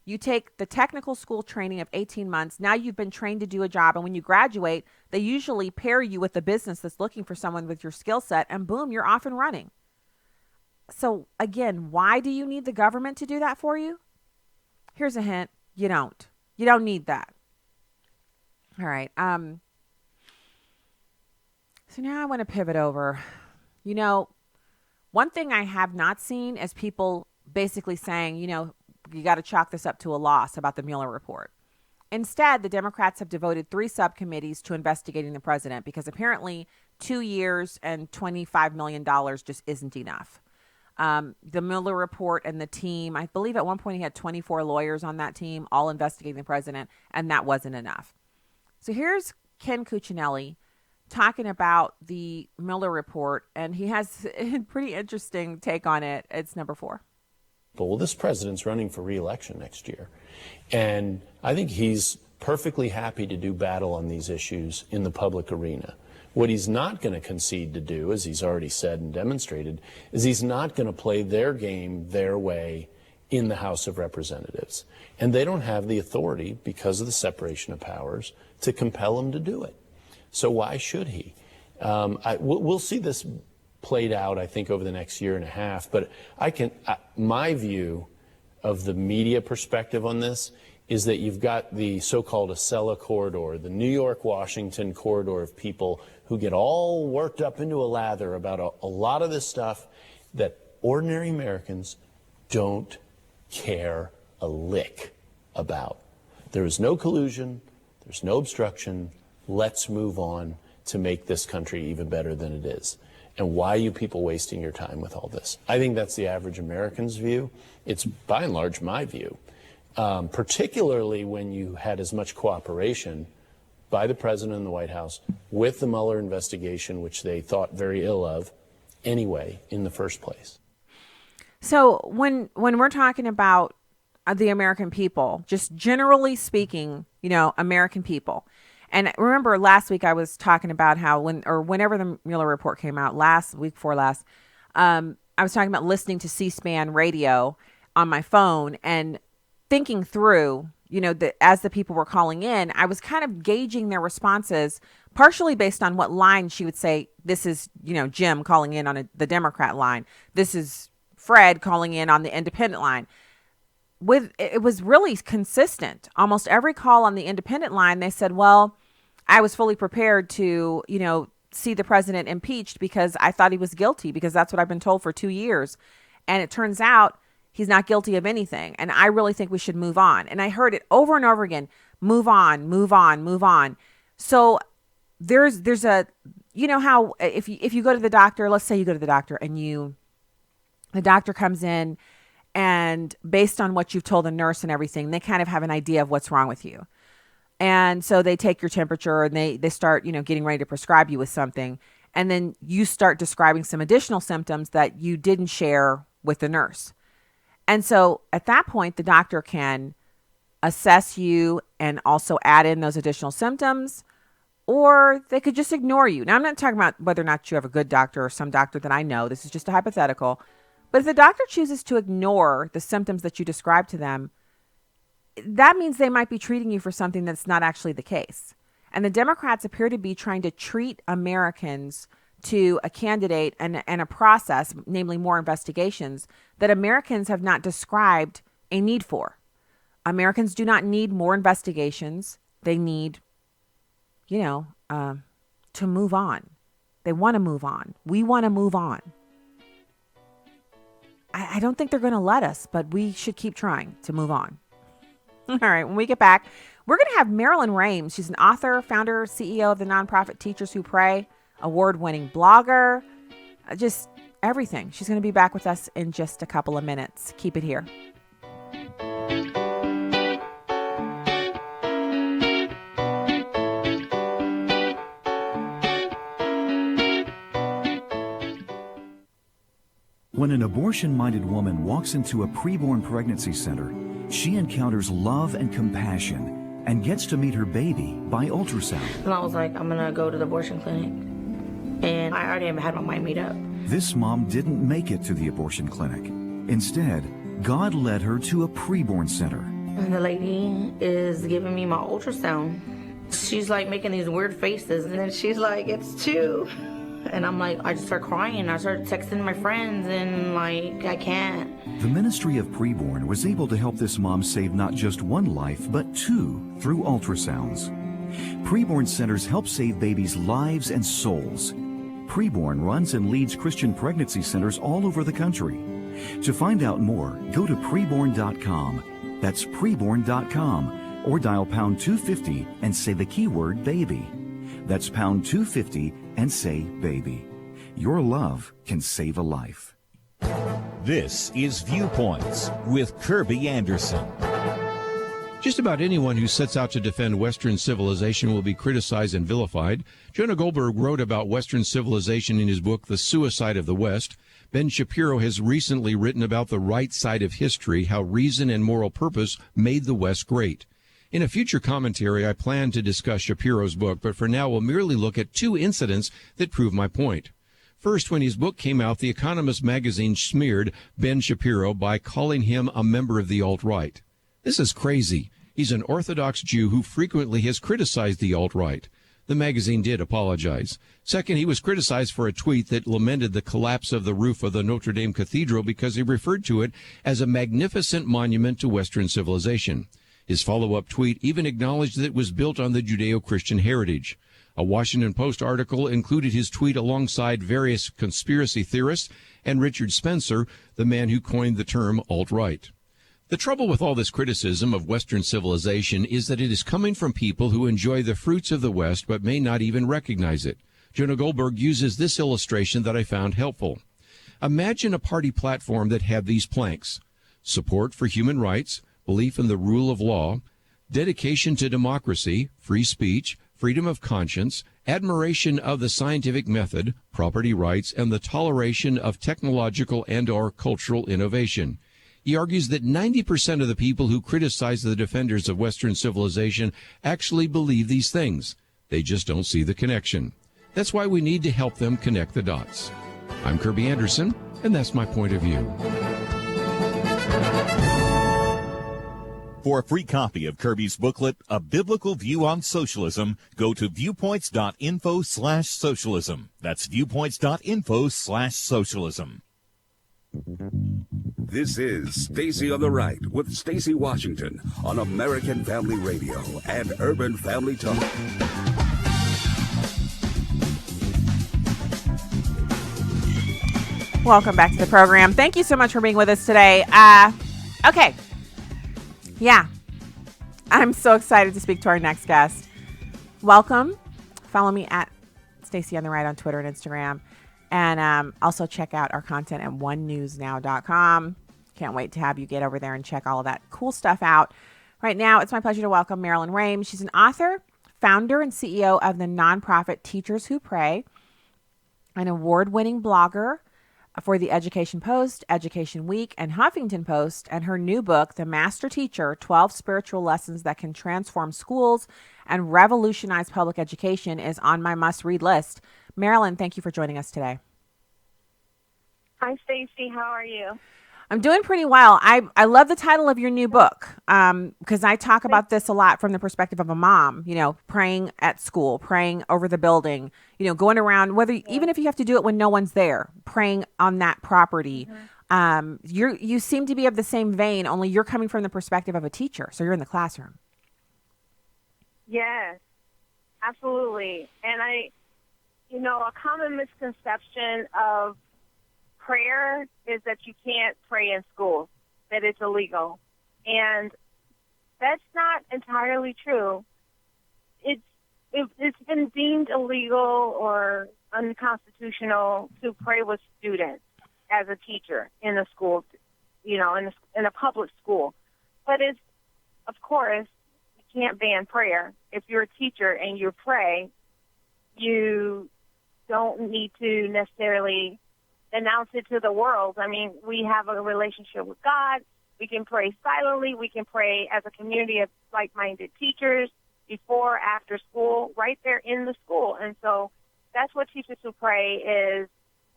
You take the technical school training of 18 months. Now you've been trained to do a job. And when you graduate, they usually pair you with a business that's looking for someone with your skill set. And boom, you're off and running. So again, why do you need the government to do that for you? Here's a hint. You don't. You don't need that. All right. So now I want to pivot over. One thing I have not seen is people basically saying, you got to chalk this up to a loss about the Mueller report. Instead, the Democrats have devoted 3 subcommittees to investigating the president because apparently 2 years and $25 million just isn't enough. The Mueller report and the team, I believe at one point he had 24 lawyers on that team, all investigating the president, and that wasn't enough. So here's Ken Cuccinelli talking about the Mueller report, and he has a pretty interesting take on it. It's number 4. Well, this president's running for re-election next year, and I think he's perfectly happy to do battle on these issues in the public arena. What he's not going to concede to do, as he's already said and demonstrated, is he's not going to play their game their way in the House of Representatives. And they don't have the authority, because of the separation of powers, to compel him to do it. So why should he? We'll see this played out, I think, over the next year and a half. But my view of the media perspective on this is that you've got the so-called Acela corridor, the New York-Washington corridor of people who get all worked up into a lather about a lot of this stuff that ordinary Americans don't care a lick about. There is no collusion. There's no obstruction. Let's move on to make this country even better than it is. And why are you people wasting your time with all this? I think that's the average American's view. It's by and large my view. Particularly when you had as much cooperation by the president and the White House with the Mueller investigation, which they thought very ill of anyway in the first place. So when we're talking about the American people, just generally speaking, American people. And remember last week I was talking about how whenever the Mueller report came out, week before last, I was talking about listening to C-SPAN radio on my phone and thinking through, as the people were calling in, I was kind of gauging their responses, partially based on what line she would say. This is, Jim calling in on the Democrat line. This is Fred calling in on the independent line. It was really consistent. Almost every call on the independent line, they said, well, I was fully prepared to, see the president impeached because I thought he was guilty, because that's what I've been told for 2 years. And it turns out he's not guilty of anything. And I really think we should move on. And I heard it over and over again. Move on, move on, move on. So there's a, how if you go to the doctor, let's say you go to the doctor and the doctor comes in, and based on what you've told the nurse and everything, they kind of have an idea of what's wrong with you. And so they take your temperature and they start, getting ready to prescribe you with something. And then you start describing some additional symptoms that you didn't share with the nurse. And so at that point, the doctor can assess you and also add in those additional symptoms, or they could just ignore you. Now, I'm not talking about whether or not you have a good doctor or some doctor that I know. This is just a hypothetical. But if the doctor chooses to ignore the symptoms that you describe to them, that means they might be treating you for something that's not actually the case. And the Democrats appear to be trying to treat Americans to a candidate and a process, namely more investigations, that Americans have not described a need for. Americans do not need more investigations. They need, to move on. They want to move on. We want to move on. I don't think they're going to let us, but we should keep trying to move on. All right, when we get back, we're going to have Marilyn Rhames. She's an author, founder, CEO of the nonprofit Teachers Who Pray, award-winning blogger, just everything. She's going to be back with us in just a couple of minutes. Keep it here. When an abortion-minded woman walks into a preborn pregnancy center, she encounters love and compassion and gets to meet her baby by ultrasound. And I was like, I'm going to go to the abortion clinic. And I already had my mind made up. This mom didn't make it to the abortion clinic. Instead, God led her to a preborn center. And the lady is giving me my ultrasound. She's like making these weird faces. And then she's like, it's 2. And I'm like, I just start crying. I start texting my friends and I can't. The Ministry of Preborn was able to help this mom save not just 1 life, but 2 through ultrasounds. Preborn centers help save babies' lives and souls. Preborn runs and leads Christian pregnancy centers all over the country. To find out more, go to preborn.com. That's preborn.com, or dial #250 and say the keyword baby. That's #250 and say baby. Your love can save a life. This is Viewpoints with Kirby Anderson. Just about anyone who sets out to defend Western civilization will be criticized and vilified. Jonah Goldberg wrote about Western civilization in his book, The Suicide of the West. Ben Shapiro has recently written about the right side of history, how reason and moral purpose made the West great. In a future commentary, I plan to discuss Shapiro's book, but for now we'll merely look at two incidents that prove my point. First, when his book came out, The Economist magazine smeared Ben Shapiro by calling him a member of the alt-right. This is crazy. He's an Orthodox Jew who frequently has criticized the alt-right. The magazine did apologize. Second, he was criticized for a tweet that lamented the collapse of the roof of the Notre Dame Cathedral because he referred to it as a magnificent monument to Western civilization. His follow-up tweet even acknowledged that it was built on the Judeo-Christian heritage. A Washington Post article included his tweet alongside various conspiracy theorists and Richard Spencer, the man who coined the term alt-right. The trouble with all this criticism of Western civilization is that it is coming from people who enjoy the fruits of the West but may not even recognize it. Jonah Goldberg uses this illustration that I found helpful. Imagine a party platform that had these planks: support for human rights, belief in the rule of law, dedication to democracy, free speech, freedom of conscience, admiration of the scientific method, property rights, and the toleration of technological and/or cultural innovation. He argues that 90% of the people who criticize the defenders of Western civilization actually believe these things. They just don't see the connection. That's why we need to help them connect the dots. I'm Kirby Anderson, and that's my point of view. For a free copy of Kirby's booklet, A Biblical View on Socialism, go to viewpoints.info/socialism. That's viewpoints.info/socialism. This is Stacy on the Right with Stacy Washington on American Family Radio and Urban Family Talk. Welcome back to the program. Thank you so much for being with us today. Okay. Yeah. I'm so excited to speak to our next guest. Welcome. Follow me at Stacy on the Right on Twitter and Instagram. And also check out our content at onenewsnow.com. Can't wait to have you get over there and check all of that cool stuff out. Right now, it's my pleasure to welcome Marilyn Rhames. She's an author, founder, and CEO of the nonprofit Teachers Who Pray, an award-winning blogger for the Education Post, Education Week, and Huffington Post, and her new book, The Master Teacher, 12 Spiritual Lessons That Can Transform Schools and Revolutionize Public Education, is on my must-read list. Marilyn, thank you for joining us today. Hi, Stacy. How are you? I'm doing pretty well. I love the title of your new book because I talk about this a lot from the perspective of a mom, praying at school, praying over the building, going around, even if you have to do it when no one's there, praying on that property. Mm-hmm. You seem to be of the same vein, only you're coming from the perspective of a teacher. So you're in the classroom. Yes, absolutely. And a common misconception of prayer is that you can't pray in school, that it's illegal. And that's not entirely true. It's been deemed illegal or unconstitutional to pray with students as a teacher in a school, in a public school. But of course, you can't ban prayer. If you're a teacher and you pray, you don't need to necessarily announce it to the world. I mean, we have a relationship with God. We can pray silently. We can pray as a community of like-minded teachers before, after school, right there in the school. And so that's what Teachers Who Pray is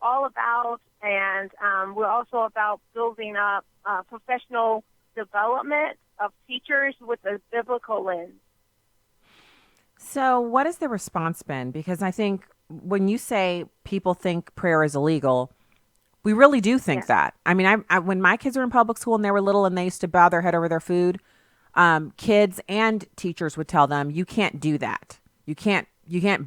all about. And we're also about building up professional development of teachers with a biblical lens. So what has the response been? Because I think when you say people think prayer is illegal, we really do think that. I mean, I when my kids were in public school and they were little and they used to bow their head over their food, kids and teachers would tell them, you can't do that. You can't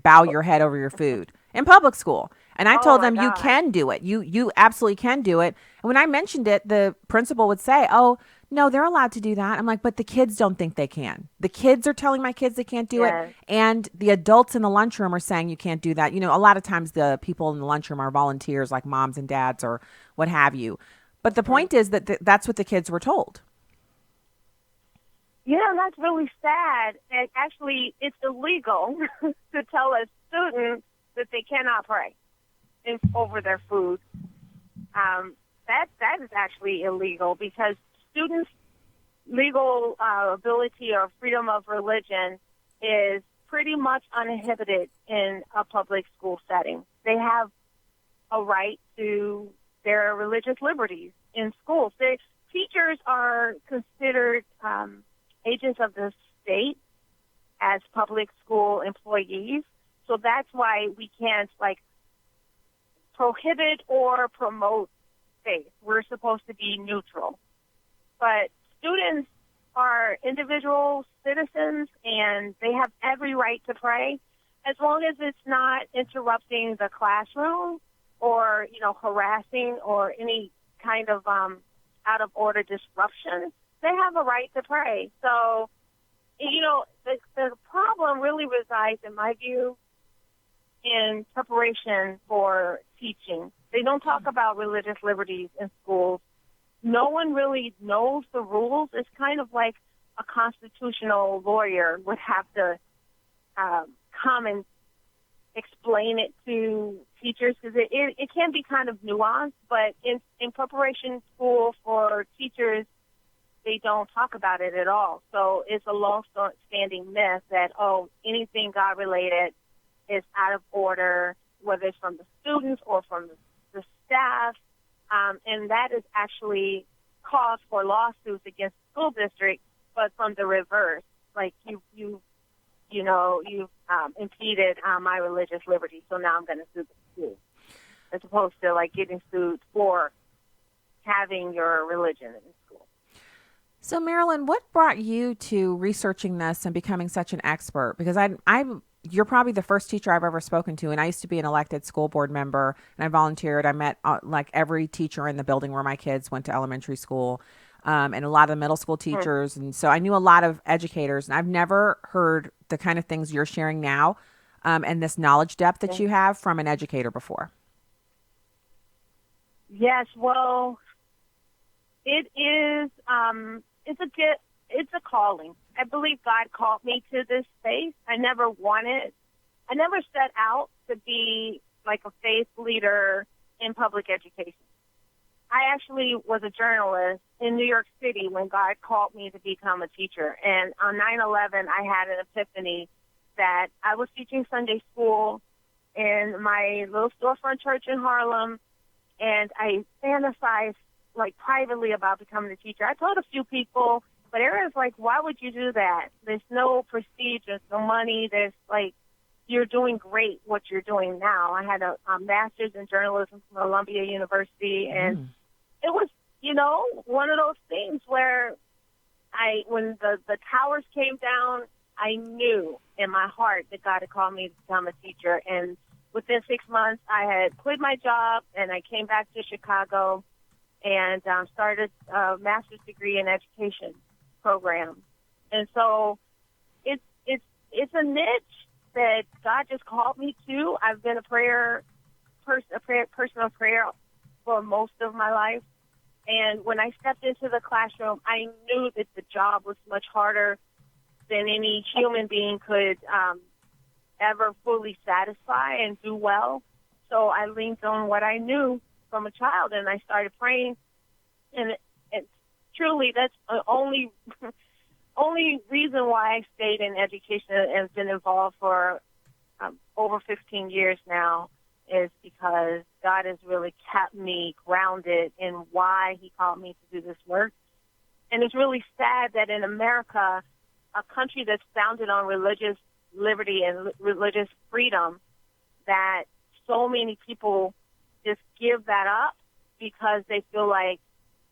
bow your head over your food in public school. And I told them, you can do it. You absolutely can do it. And when I mentioned it, the principal would say, oh, no, they're allowed to do that. I'm like, but the kids don't think they can. The kids are telling my kids they can't do it. And the adults in the lunchroom are saying you can't do that. You know, a lot of times the people in the lunchroom are volunteers like moms and dads or what have you. But the point is that that's what the kids were told. Yeah, that's really sad. And actually, it's illegal to tell a student that they cannot pray over their food. That is actually illegal because students' legal ability or freedom of religion is pretty much uninhibited in a public school setting. They have a right to their religious liberties in schools. Teachers are considered agents of the state as public school employees, so that's why we can't prohibit or promote faith. We're supposed to be neutral. But students are individual citizens, and they have every right to pray as long as it's not interrupting the classroom or, harassing or any kind of out-of-order disruption. They have a right to pray. So, the problem really resides, in my view, in preparation for teaching. They don't talk about religious liberties in schools. No one really knows the rules. It's kind of like a constitutional lawyer would have to come and explain it to teachers because it can be kind of nuanced, but in preparation school for teachers, they don't talk about it at all. So it's a long-standing myth that, anything God-related is out of order, whether it's from the students or from the staff, and that is actually cause for lawsuits against the school district, but from the reverse, like you've impeded my religious liberty, so now I'm going to sue the school, as opposed to getting sued for having your religion in school. So, Marilyn, what brought you to researching this and becoming such an expert? Because you're probably the first teacher I've ever spoken to, and I used to be an elected school board member, and I volunteered. I met every teacher in the building where my kids went to elementary school, and a lot of the middle school teachers, and so I knew a lot of educators, and I've never heard the kind of things you're sharing now, and this knowledge depth that you have from an educator before. Yes, well, it is. It's a calling. I believe God called me to this space. I never set out to be like a faith leader in public education. I actually was a journalist in New York City when God called me to become a teacher. And on 9/11, I had an epiphany that I was teaching Sunday school in my little storefront church in Harlem, and I fantasized privately about becoming a teacher. I told a few people, but everyone's like, why would you do that? There's no prestige, there's no money, there's you're doing great what you're doing now. I had a master's in journalism from Columbia University, and it was, one of those things where when the towers came down, I knew in my heart that God had called me to become a teacher. And within 6 months, I had quit my job, and I came back to Chicago and started a master's degree in education program. And so it's a niche that God just called me to. I've been a person of prayer for most of my life. And when I stepped into the classroom, I knew that the job was much harder than any human being could ever fully satisfy and do well. So I leaned on what I knew from a child, and I started praying. And truly, that's the only reason why I stayed in education and have been involved for over 15 years now is because God has really kept me grounded in why he called me to do this work. And it's really sad that in America, a country that's founded on religious liberty and religious freedom, that so many people just give that up because they feel like,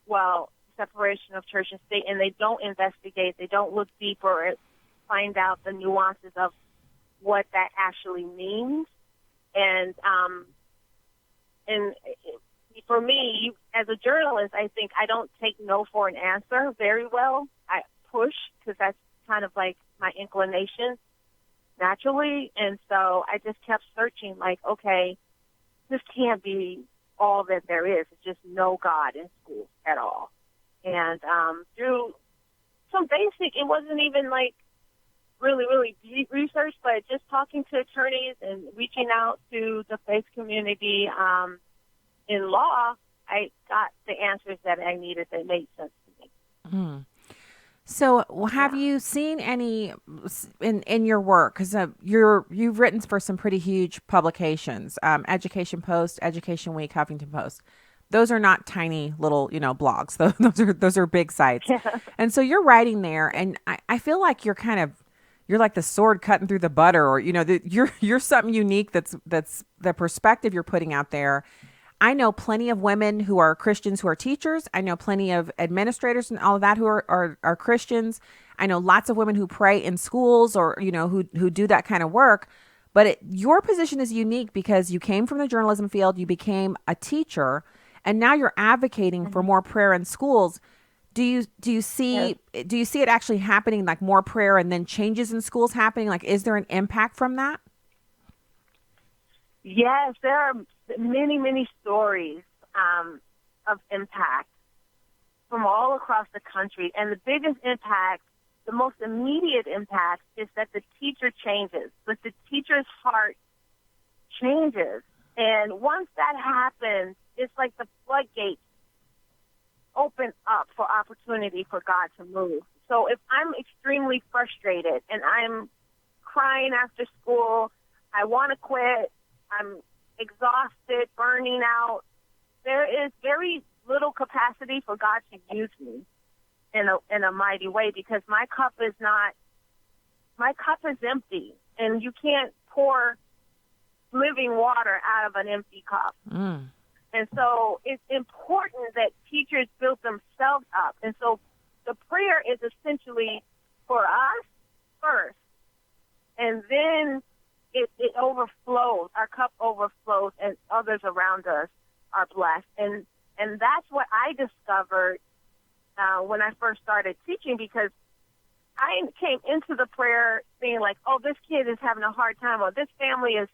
well, separation of church and state, and they don't investigate, they don't look deeper and find out the nuances of what that actually means. And for me, as a journalist, I think I don't take no for an answer very well. I push because that's kind of like my inclination naturally. And so I just kept searching like, okay, this can't be all that there is. It's just no God in schools at all. And through some basic, it wasn't even like really deep research, but just talking to attorneys and reaching out to the faith community in law, I got the answers that I needed that made sense to me. Mm. So have you seen any in your work, because you've written for some pretty huge publications, Education Post, Education Week, Huffington Post. Those are not tiny little, blogs. Those are big sites. Yeah. And so you're writing there, and I feel like you're like the sword cutting through the butter, or you're something unique. That's the perspective you're putting out there. I know plenty of women who are Christians who are teachers. I know plenty of administrators and all of that who are Christians. I know lots of women who pray in schools or who do that kind of work. But your position is unique because you came from the journalism field, you became a teacher, and now you're advocating for more prayer in schools. Do you see it actually happening, like more prayer and then changes in schools happening? Like, is there an impact from that? Yes, there are many stories of impact from all across the country. And the biggest impact, the most immediate impact, is that the teacher changes, that the teacher's heart changes. And once that happens, it's like the floodgates open up for opportunity for God to move. So if I'm extremely frustrated and I'm crying after school, I want to quit, I'm exhausted, burning out, there is very little capacity for God to use me in a mighty way, because my cup is empty, and you can't pour living water out of an empty cup. Mm. And so it's important that teachers build themselves up. And so the prayer is essentially for us first, and then it overflows. Our cup overflows, and others around us are blessed. And that's what I discovered when I first started teaching, because I came into the prayer being like, oh, this kid is having a hard time, or this family is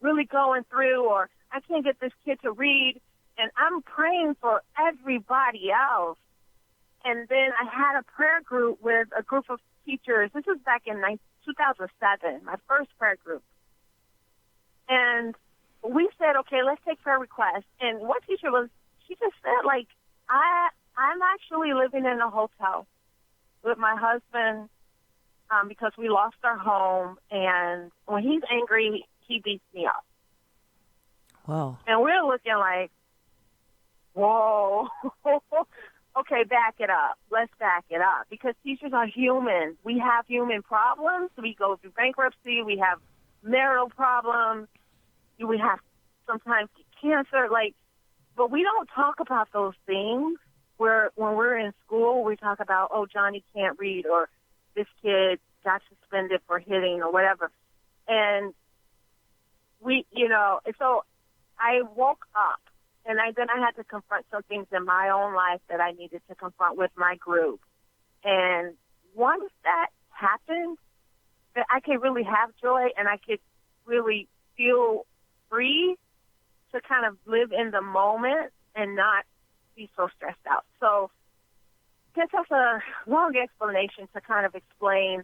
really going through, or I can't get this kid to read. And I'm praying for everybody else. And then I had a prayer group with a group of teachers. This was back in 2007, my first prayer group. And we said, okay, let's take prayer requests. And one teacher she just said, like, I'm actually living in a hotel with my husband because we lost our home. And when he's angry, he beats me up. Wow. And we're looking like, whoa, okay, back it up. Let's back it up. Because teachers are human. We have human problems. We go through bankruptcy. We have marital problems. We have sometimes cancer. But we don't talk about those things. When we're in school, we talk about, oh, Johnny can't read, or this kid got suspended for hitting, or whatever. And so I woke up, and then I had to confront some things in my own life that I needed to confront with my group. And once that happened, that I could really have joy, and I could really feel free to kind of live in the moment and not be so stressed out. So I guess that's a long explanation to kind of explain,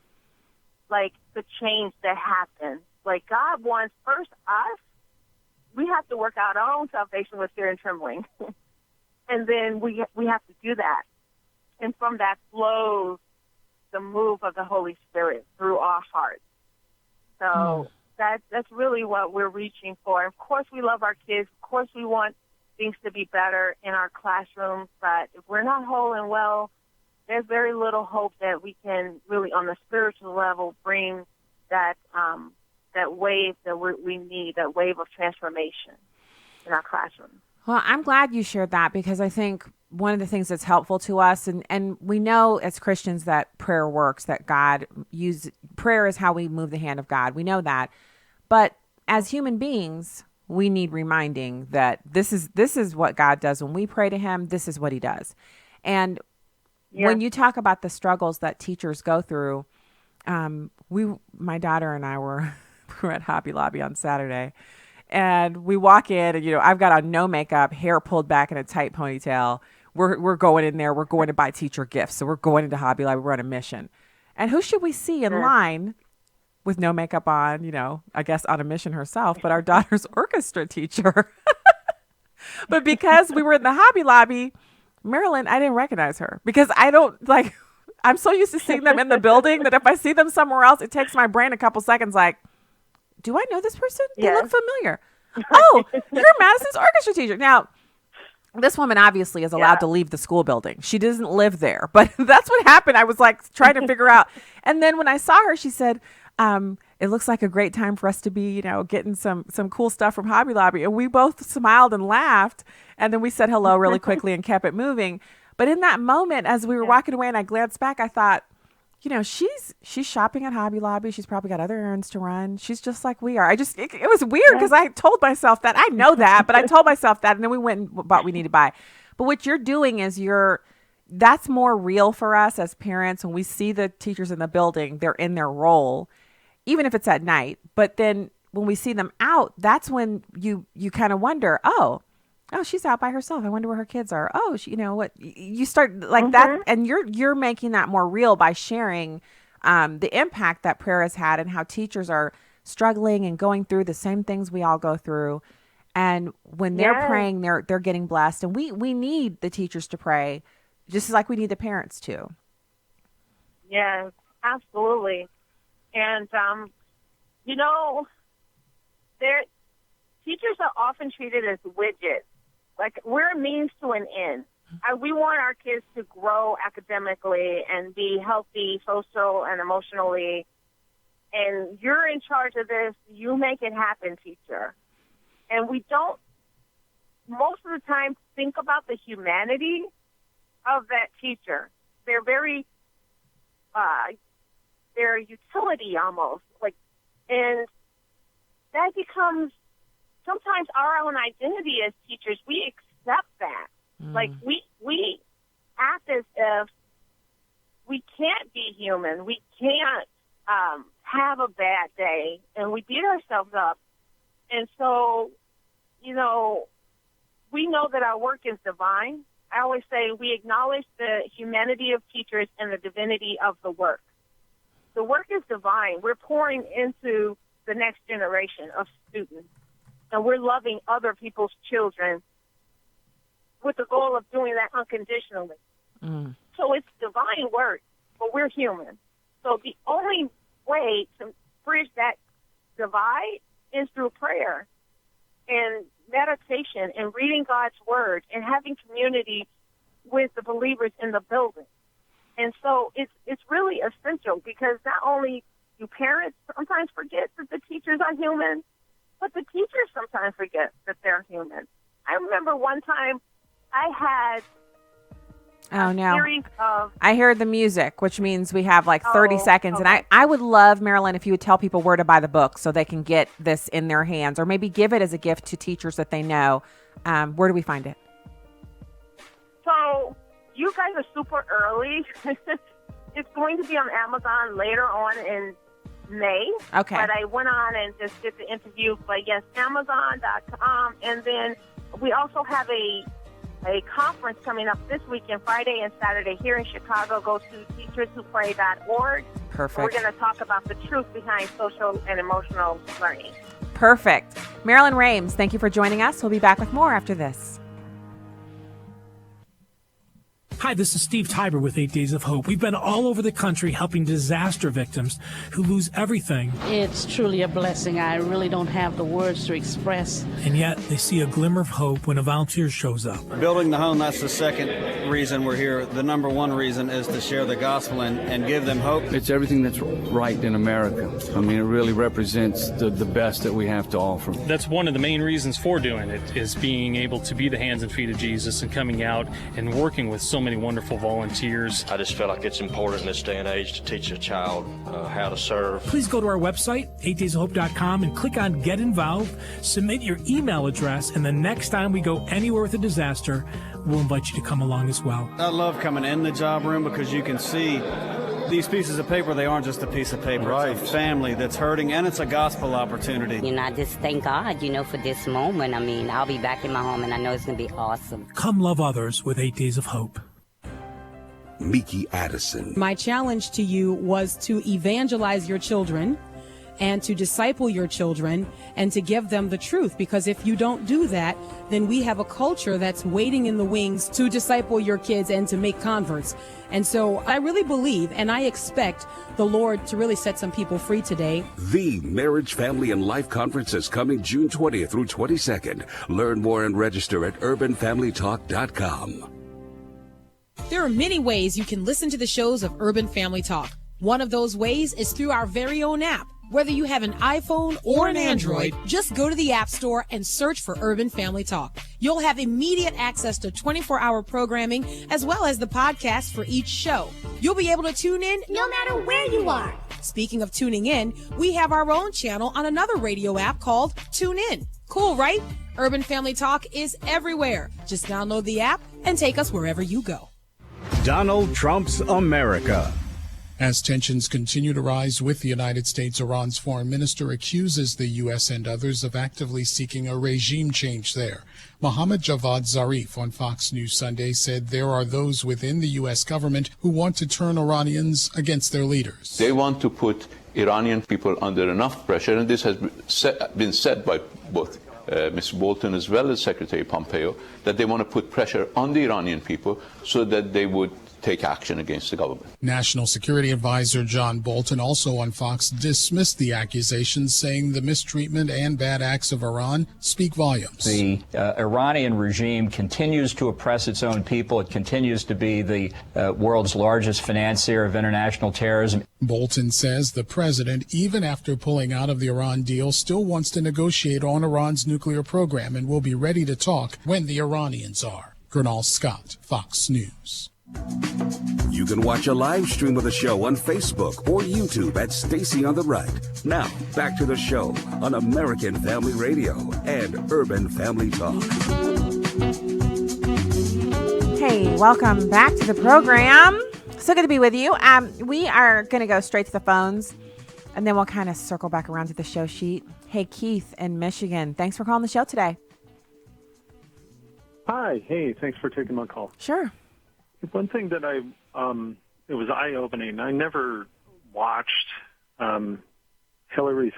like, the change that happened. Like, God wants first us. We have to work out our own salvation with fear and trembling. And then we have to do that. And from that flows the move of the Holy Spirit through our hearts. So that's really what we're reaching for. Of course, we love our kids. Of course, we want things to be better in our classrooms. But if we're not whole and well, there's very little hope that we can really, on the spiritual level, bring that wave that we need, that wave of transformation in our classroom. Well, I'm glad you shared that, because I think one of the things that's helpful to us, and we know as Christians that prayer works, that prayer is how we move the hand of God. We know that. But as human beings, we need reminding that this is what God does when we pray to him. This is what he does. And when you talk about the struggles that teachers go through, my daughter and I were at Hobby Lobby on Saturday, and we walk in, and I've got on no makeup, hair pulled back in a tight ponytail. We're going in there. We're going to buy teacher gifts. So we're going into Hobby Lobby. We're on a mission. And who should we see in line with no makeup on, I guess on a mission herself, but our daughter's orchestra teacher. But because we were in the Hobby Lobby, Marilyn, I didn't recognize her because I'm so used to seeing them in the building that if I see them somewhere else, it takes my brain a couple seconds do I know this person? They look familiar. Oh, you're Madison's orchestra teacher. Now, this woman obviously is allowed to leave the school building. She doesn't live there, but that's what happened. I was trying to figure out. And then when I saw her, she said, it looks like a great time for us to be, getting some cool stuff from Hobby Lobby. And we both smiled and laughed. And then we said hello really quickly and kept it moving. But in that moment, as we were walking away and I glanced back, I thought, she's shopping at Hobby Lobby. She's probably got other errands to run. She's just like we are. It was weird because I told myself that. I know that, but I told myself that. And then we went and bought what we need to buy. But what you're doing is that's more real for us as parents. When we see the teachers in the building, they're in their role, even if it's at night. But then when we see them out, that's when you kind of wonder, oh, she's out by herself. I wonder where her kids are. Oh, what you start that. And you're making that more real by sharing the impact that prayer has had and how teachers are struggling and going through the same things we all go through. And when they're praying, they're getting blessed. And we need the teachers to pray just like we need the parents to. Yes, absolutely. And, teachers are often treated as widgets. We're a means to an end. We want our kids to grow academically and be healthy, social and emotionally. And you're in charge of this. You make it happen, teacher. And we don't, most of the time, think about the humanity of that teacher. They're very, they're utility almost. And that becomes sometimes our own identity as teachers. We accept that. We act as if we can't be human. We can't have a bad day, and we beat ourselves up. And so, we know that our work is divine. I always say we acknowledge the humanity of teachers and the divinity of the work. The work is divine. We're pouring into the next generation of students, and we're loving other people's children with the goal of doing that unconditionally. So it's divine work, but we're human. So the only way to bridge that divide is through prayer and meditation and reading God's word and having community with the believers in the building. And so it's really essential because not only do parents sometimes forget that the teachers are human, but the teachers sometimes forget that they're human. I remember one time I had series of... I heard the music, which means we have 30 seconds. Okay. And I would love, Marilyn, if you would tell people where to buy the book so they can get this in their hands or maybe give it as a gift to teachers that they know. Where do we find it? So you guys are super early. It's going to be on Amazon later on in May. Okay. But I went on and just did the interview. But yes, Amazon.com. And then we also have a conference coming up this weekend, Friday and Saturday here in Chicago. Go to teacherswhopray.org. Perfect. We're going to talk about the truth behind social and emotional learning. Perfect. Marilyn Rhames, thank you for joining us. We'll be back with more after this. Hi, this is Steve Tiber with 8 Days of Hope. We've been all over the country helping disaster victims who lose everything. It's truly a blessing. I really don't have the words to express. And yet they see a glimmer of hope when a volunteer shows up. Building the home, that's the second reason we're here. The number one reason is to share the gospel and give them hope. It's everything that's right in America. I mean, it really represents the best that we have to offer. That's one of the main reasons for doing it, is being able to be the hands and feet of Jesus and coming out and working with so many wonderful volunteers. I just feel like it's important in this day and age to teach a child how to serve. Please go to our website, 8daysofhope.com, and click on Get Involved. Submit your email address, and the next time we go anywhere with a disaster, we'll invite you to come along as well. I love coming in the job room because you can see these pieces of paper. They aren't just a piece of paper. Right. It's a family that's hurting, and it's a gospel opportunity. You know, I just thank God, for this moment. I mean, I'll be back in my home, and I know it's going to be awesome. Come love others with 8 Days of Hope. Miki Addison. My challenge to you was to evangelize your children and to disciple your children and to give them the truth, because if you don't do that, then we have a culture that's waiting in the wings to disciple your kids and to make converts. And so I really believe and I expect the Lord to really set some people free today. The Marriage, Family, and Life Conference is coming June 20th through 22nd. Learn more and register at urbanfamilytalk.com. There are many ways you can listen to the shows of Urban Family Talk. One of those ways is through our very own app. Whether you have an iPhone or an Android, just go to the App Store and search for Urban Family Talk. You'll have immediate access to 24-hour programming as well as the podcast for each show. You'll be able to tune in no matter where you are. Speaking of tuning in, we have our own channel on another radio app called TuneIn. Cool, right? Urban Family Talk is everywhere. Just download the app and take us wherever you go. Donald Trump's America. As tensions continue to rise with the United States, Iran's foreign minister accuses the U.S. and others of actively seeking a regime change there. Mohammad Javad Zarif on Fox News Sunday said there are those within the U.S. government who want to turn Iranians against their leaders. They want to put Iranian people under enough pressure, and this has been said by both Mr. Bolton as well as Secretary Pompeo, that they want to put pressure on the Iranian people so that they would take action against the government. National Security Advisor John Bolton, also on Fox, dismissed the accusations, saying the mistreatment and bad acts of Iran speak volumes. The Iranian regime continues to oppress its own people. It continues to be the world's largest financier of international terrorism. Bolton says the president, even after pulling out of the Iran deal, still wants to negotiate on Iran's nuclear program and will be ready to talk when the Iranians are. Gernal Scott, Fox News. You can watch a live stream of the show on Facebook or YouTube at Stacy on the Right. Now, back to the show on American Family Radio and Urban Family Talk. Hey, welcome back to the program. So good to be with you. We are going to go straight to the phones, and then we'll kind of circle back around to the show sheet. Hey, Keith in Michigan, thanks for calling the show today. Hi. Hey, thanks for taking my call. Sure. One thing that it was eye-opening. I never watched Hillary's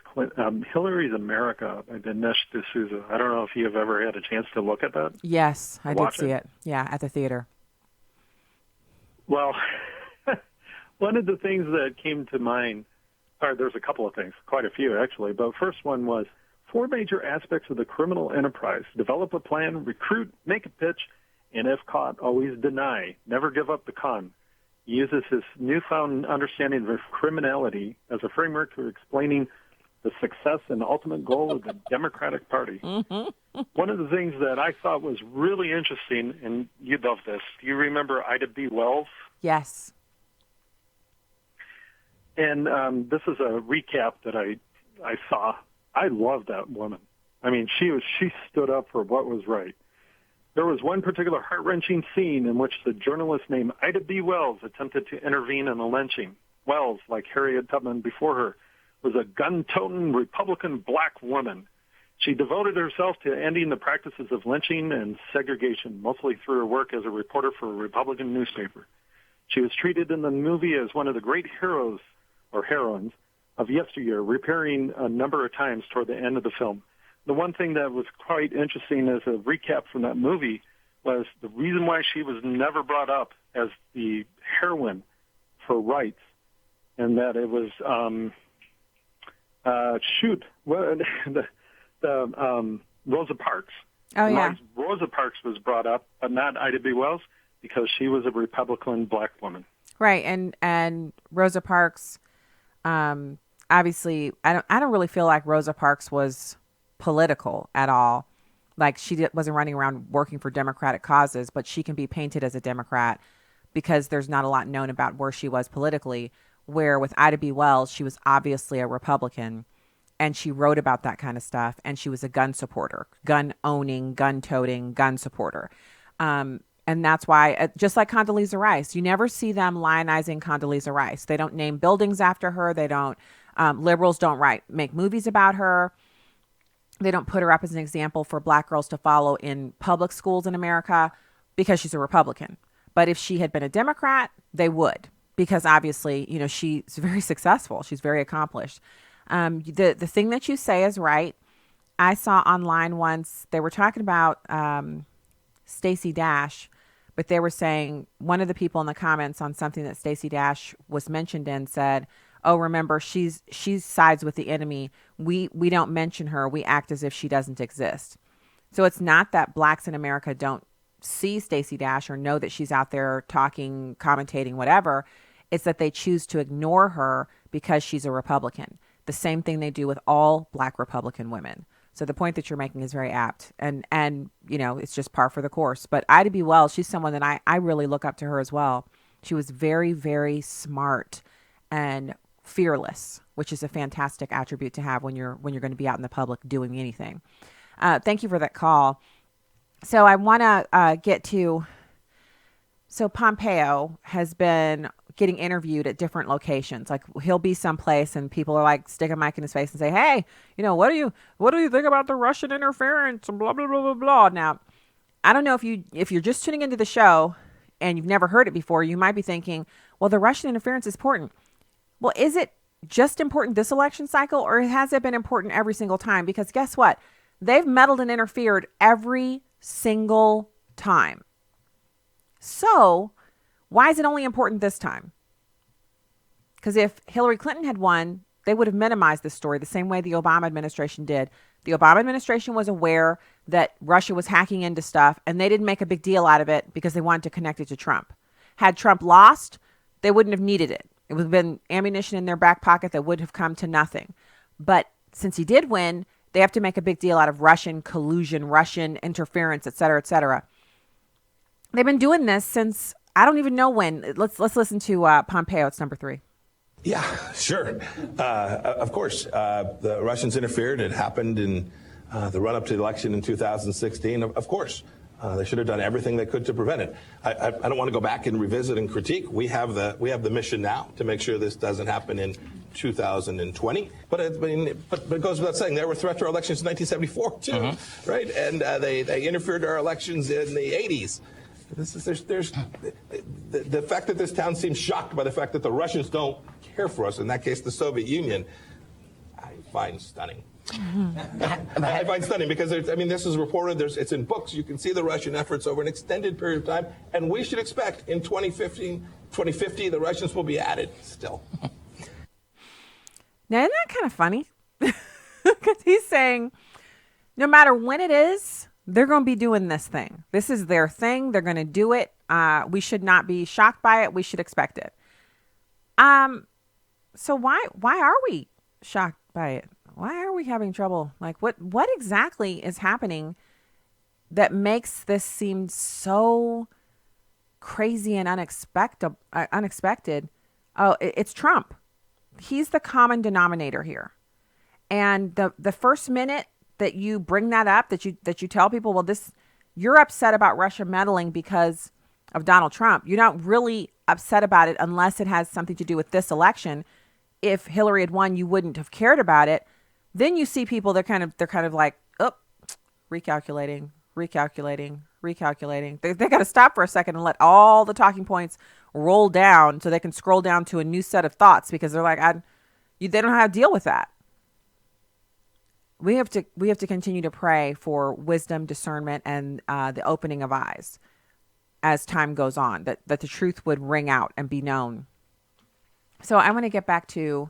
America by Dinesh D'Souza. I don't know if you have ever had a chance to look at that. Yes, I did see it. Yeah, at the theater. Well, one of the things that came to mind, there's a couple of things, quite a few actually, but first one was 4 major aspects of the criminal enterprise. Develop a plan, recruit, make a pitch, and if caught, always deny. Never give up the con. He uses his newfound understanding of criminality as a framework for explaining the success and ultimate goal of the Democratic Party. Mm-hmm. One of the things that I thought was really interesting, and you'd love this, do you remember Ida B. Wells? Yes. And this is a recap that I saw. I love that woman. I mean, she stood up for what was right. There was one particular heart-wrenching scene in which the journalist named Ida B. Wells attempted to intervene in a lynching. Wells, like Harriet Tubman before her, was a gun-toting Republican black woman. She devoted herself to ending the practices of lynching and segregation, mostly through her work as a reporter for a Republican newspaper. She was treated in the movie as one of the great heroes or heroines of yesteryear, repairing a number of times toward the end of the film. The one thing that was quite interesting as a recap from that movie was the reason why she was never brought up as the heroine for rights, and that it was Rosa Parks. Oh, yeah. Rosa Parks was brought up, but not Ida B. Wells, because she was a Republican black woman. Right, and Rosa Parks, obviously, I don't really feel like Rosa Parks was political at all. Like, wasn't running around working for Democratic causes, but she can be painted as a Democrat. because there's not a lot known about where she was politically, where with Ida B. Wells, she was obviously a Republican, and she wrote about that kind of stuff, and she was a gun supporter, gun-owning, gun-toting, gun supporter. And that's why, just like Condoleezza Rice, you never see them lionizing Condoleezza Rice. They don't name buildings after her. They don't, liberals don't make movies about her. They don't put her up as an example for black girls to follow in public schools in America because she's a Republican. But if she had been a Democrat, they would, because obviously, you know, she's very successful. She's very accomplished. The thing that you say is right. I saw online once, they were talking about Stacy Dash, but they were saying, one of the people in the comments on something that Stacy Dash was mentioned in said, oh, remember, she's sides with the enemy. We don't mention her. We act as if she doesn't exist. So it's not that blacks in America don't see Stacy Dash or know that she's out there talking, commentating, whatever. It's that they choose to ignore her because she's a Republican. The same thing they do with all black Republican women. So the point that you're making is very apt, and you know, it's just par for the course. But Ida B. Wells, she's someone that I really look up to her as well. She was very, very smart and fearless, which is a fantastic attribute to have when you're going to be out in the public doing anything. Thank you for that call. So I want to get to, so Pompeo has been getting interviewed at different locations. Like, he'll be someplace and people are like, stick a mic in his face and say, hey, you know, what do you think about the Russian interference and blah, blah, blah, blah, blah. Now, I don't know if you're just tuning into the show and you've never heard it before, you might be thinking, well, the Russian interference is important. Well, is it just important this election cycle, or has it been important every single time? Because guess what? They've meddled and interfered every single time. So why is it only important this time? Because if Hillary Clinton had won, they would have minimized this story the same way the Obama administration did. The Obama administration was aware that Russia was hacking into stuff, and they didn't make a big deal out of it because they wanted to connect it to Trump. Had Trump lost, they wouldn't have needed it. It would have been ammunition in their back pocket that would have come to nothing. But since he did win, they have to make a big deal out of Russian collusion, Russian interference, et cetera, et cetera. They've been doing this since, I don't even know when. Let's listen to Pompeo. It's number 3. Yeah, sure. Of course, the Russians interfered. It happened in the run-up to the election in 2016. Of course, they should have done everything they could to prevent it. I don't want to go back and revisit and critique. We have the mission now to make sure this doesn't happen in 2020. But it goes without saying, there were threats to our elections in 1974 too, right? And they interfered to our elections in the 80s. There's the fact that this town seems shocked by the fact that the Russians don't care for us, in that case the Soviet Union, I find stunning. I find stunning because this is reported, it's in books, you can see the Russian efforts over an extended period of time, and we should expect in 2050 the Russians will be added still. Now, isn't that kind of funny? Because he's saying no matter when it is, they're going to be doing this thing. This is their thing. They're going to do it. We should not be shocked by it. We should expect it. So why are we shocked by it? Why are we having trouble? Like, what exactly is happening that makes this seem so crazy and unexpected? Oh, it's Trump. He's the common denominator here. And the first minute that you bring that up, that you tell people, well, you're upset about Russia meddling because of Donald Trump. You're not really upset about it unless it has something to do with this election. If Hillary had won, you wouldn't have cared about it. Then you see people, they're kind of like, oh, recalculating. They got to stop for a second and let all the talking points roll down so they can scroll down to a new set of thoughts, because they're like, they don't know how to deal with that. We have to continue to pray for wisdom, discernment, and the opening of eyes as time goes on, that the truth would ring out and be known. So I want to get back to,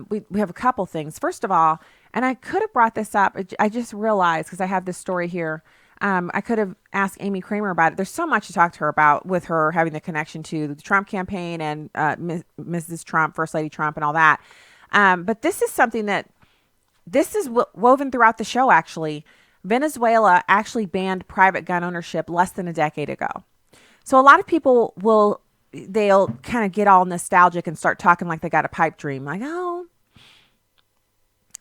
we have a couple things. First of all, and I could have brought this up, I just realized, because I have this story here, I could have asked Amy Kremer about it. There's so much to talk to her about, with her having the connection to the Trump campaign and Mrs. Trump, First Lady Trump, and all that. But this is something this is woven throughout the show, actually. Venezuela actually banned private gun ownership less than a decade ago. So a lot of people they'll kind of get all nostalgic and start talking like they got a pipe dream. Like, oh,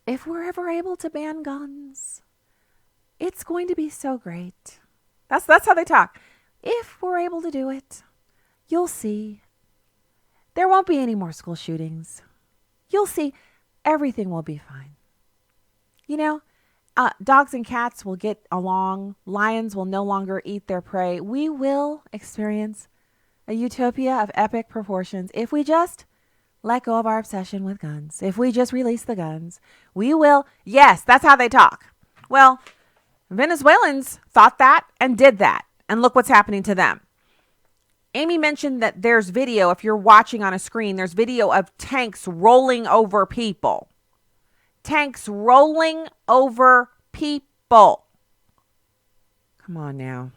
if we're ever able to ban guns, it's going to be so great. That's how they talk. If we're able to do it, you'll see. There won't be any more school shootings. You'll see. Everything will be fine. Dogs and cats will get along. Lions will no longer eat their prey. We will experience a utopia of epic proportions if we just let go of our obsession with guns. If we just release the guns, we will. Yes, that's how they talk. Well, Venezuelans thought that and did that. And look what's happening to them. Amy mentioned that there's video, if you're watching on a screen, there's video of tanks rolling over people. Tanks rolling over people. Come on now.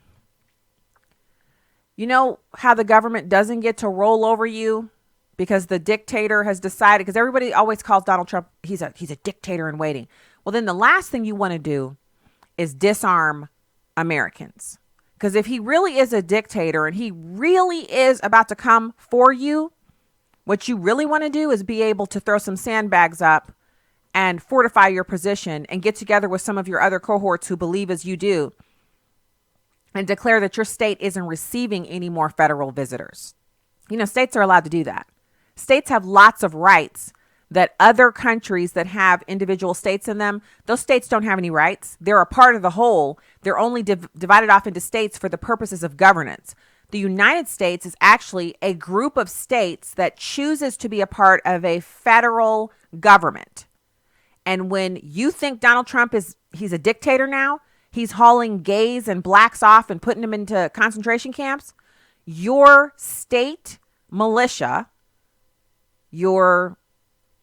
You know how the government doesn't get to roll over you because the dictator has decided, because everybody always calls Donald Trump, he's a dictator in waiting. Well, then the last thing you want to do is disarm Americans. Because if he really is a dictator and he really is about to come for you, what you really want to do is be able to throw some sandbags up and fortify your position and get together with some of your other cohorts who believe as you do and declare that your state isn't receiving any more federal visitors. States are allowed to do that. States have lots of rights that other countries that have individual states in them, those states don't have any rights. They're a part of the whole. They're only divided off into states for the purposes of governance. The United States is actually a group of states that chooses to be a part of a federal government. And when you think Donald Trump he's a dictator now, he's hauling gays and blacks off and putting them into concentration camps, your state militia, your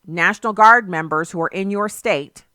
National Guard members who are in your state.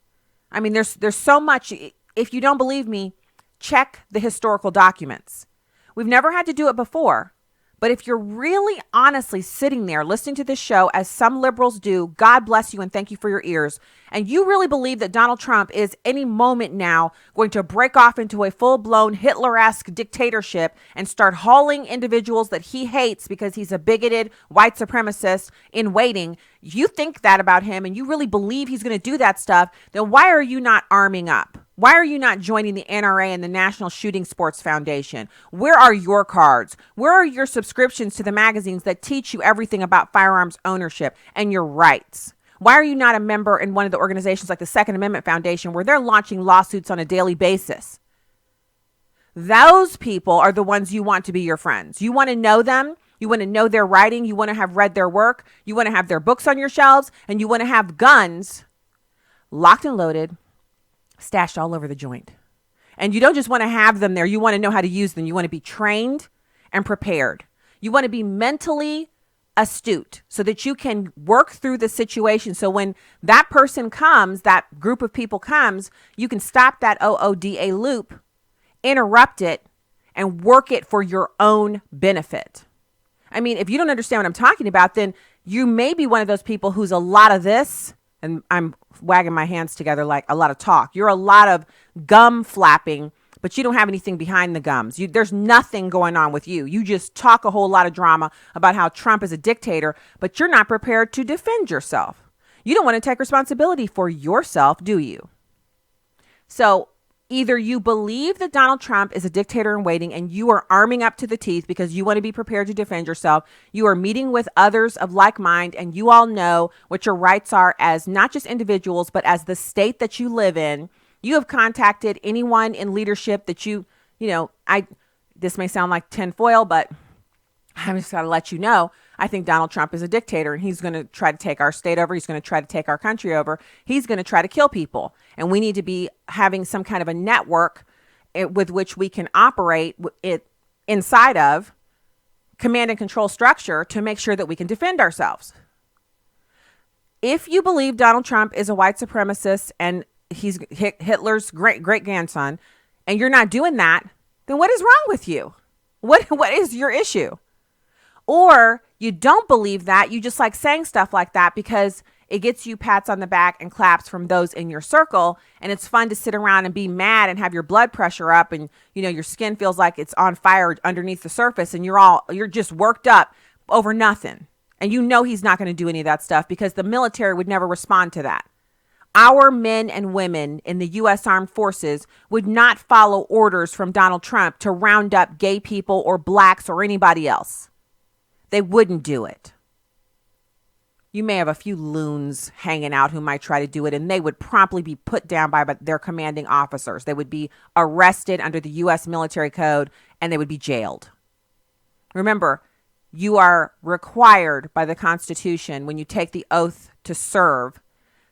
I mean, there's so much. If you don't believe me, check the historical documents. We've never had to do it before. But if you're really honestly sitting there listening to this show, as some liberals do, God bless you and thank you for your ears, and you really believe that Donald Trump is any moment now going to break off into a full-blown Hitler-esque dictatorship and start hauling individuals that he hates because he's a bigoted white supremacist in waiting, you think that about him and you really believe he's going to do that stuff, then why are you not arming up? Why are you not joining the NRA and the National Shooting Sports Foundation? Where are your cards? Where are your subscriptions to the magazines that teach you everything about firearms ownership and your rights? Why are you not a member in one of the organizations like the Second Amendment Foundation where they're launching lawsuits on a daily basis? Those people are the ones you want to be your friends. You want to know them. You want to know their writing. You want to have read their work. You want to have their books on your shelves. And you want to have guns locked and loaded, stashed all over the joint. And you don't just want to have them there. You want to know how to use them. You want to be trained and prepared. You want to be mentally astute so that you can work through the situation. So when that person comes, that group of people comes, you can stop that OODA loop, interrupt it, and work it for your own benefit. I mean, if you don't understand what I'm talking about, then you may be one of those people who's a lot of this, and I'm wagging my hands together like a lot of talk. You're a lot of gum flapping, but you don't have anything behind the gums. There's nothing going on with you. You just talk a whole lot of drama about how Trump is a dictator, but you're not prepared to defend yourself. You don't want to take responsibility for yourself, do you? So either you believe that Donald Trump is a dictator in waiting and you are arming up to the teeth because you want to be prepared to defend yourself. You are meeting with others of like mind and you all know what your rights are as not just individuals, but as the state that you live in. You have contacted anyone in leadership that this may sound like tinfoil, but I'm just got to let you know, I think Donald Trump is a dictator and he's going to try to take our state over. He's going to try to take our country over. He's going to try to kill people. And we need to be having some kind of a network with which we can operate it inside of command and control structure to make sure that we can defend ourselves. If you believe Donald Trump is a white supremacist and he's Hitler's great grandson and you're not doing that, then what is wrong with you? What is your issue? Or you don't believe that, you just like saying stuff like that because It gets you pats on the back and claps from those in your circle. And it's fun to sit around and be mad and have your blood pressure up and, your skin feels like it's on fire underneath the surface and you're just worked up over nothing. And he's not going to do any of that stuff because the military would never respond to that. Our men and women in the U.S. Armed Forces would not follow orders from Donald Trump to round up gay people or blacks or anybody else. They wouldn't do it. You may have a few loons hanging out who might try to do it, and they would promptly be put down by their commanding officers. They would be arrested under the U.S. military code, and they would be jailed. Remember, you are required by the Constitution when you take the oath to serve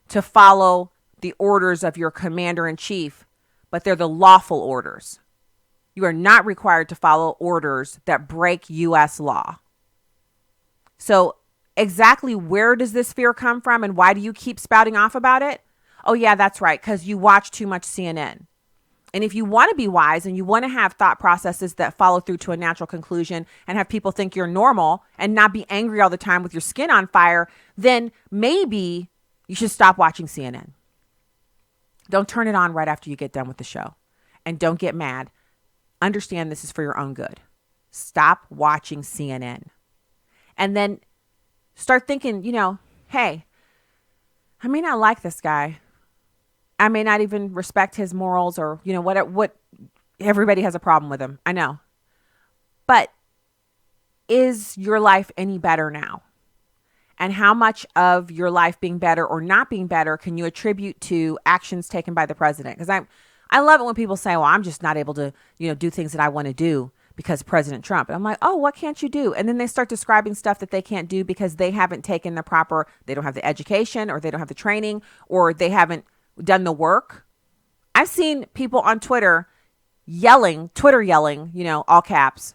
to follow the orders of your commander-in-chief, but they're the lawful orders. You are not required to follow orders that break U.S. law. So exactly where does this fear come from and why do you keep spouting off about it? Oh, yeah, that's right, because you watch too much CNN. And if you want to be wise and you want to have thought processes that follow through to a natural conclusion and have people think you're normal and not be angry all the time with your skin on fire, then maybe you should stop watching CNN. Don't turn it on right after you get done with the show. And don't get mad. Understand this is for your own good. Stop watching CNN. And then start thinking, hey, I may not like this guy. I may not even respect his morals or, what everybody has a problem with him. I know. But is your life any better now? And how much of your life being better or not being better can you attribute to actions taken by the president? Because I love it when people say, well, I'm just not able to, do things that I want to do because of President Trump. And I'm like, oh, what can't you do? And then they start describing stuff that they can't do because they haven't taken they don't have the education or they don't have the training or they haven't done the work. I've seen people on Twitter yelling, all caps,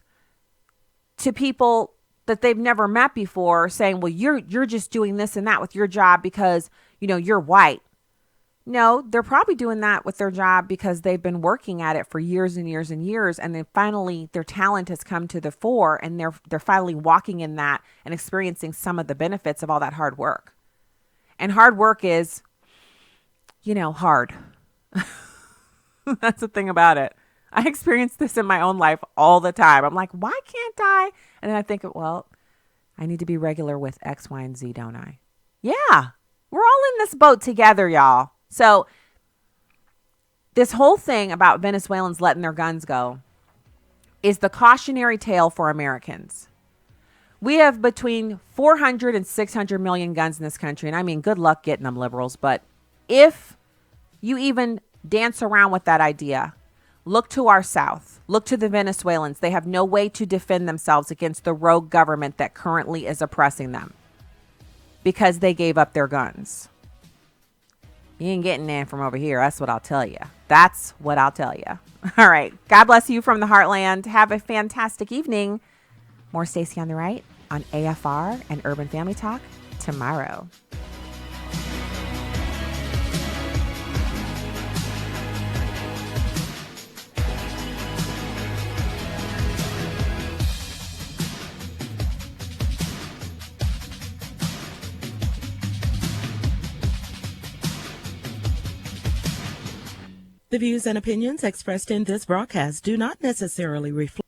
to people that they've never met before saying, well, you're just doing this and that with your job because, you're white. No, they're probably doing that with their job because they've been working at it for years and years and years. And then finally their talent has come to the fore and they're finally walking in that and experiencing some of the benefits of all that hard work. And hard work is, hard. That's the thing about it. I experience this in my own life all the time. I'm like, why can't I? And then I think, well, I need to be regular with X, Y, and Z, don't I? Yeah, we're all in this boat together, y'all. So this whole thing about Venezuelans letting their guns go is the cautionary tale for Americans. We have between 400 and 600 million guns in this country. And I mean, good luck getting them, liberals. But if you even dance around with that idea, look to our South. Look to the Venezuelans. They have no way to defend themselves against the rogue government that currently is oppressing them because they gave up their guns. You ain't getting that from over here. That's what I'll tell you. That's what I'll tell you. All right. God bless you from the heartland. Have a fantastic evening. More Stacy on the Right on AFR and Urban Family Talk tomorrow. The views and opinions expressed in this broadcast do not necessarily reflect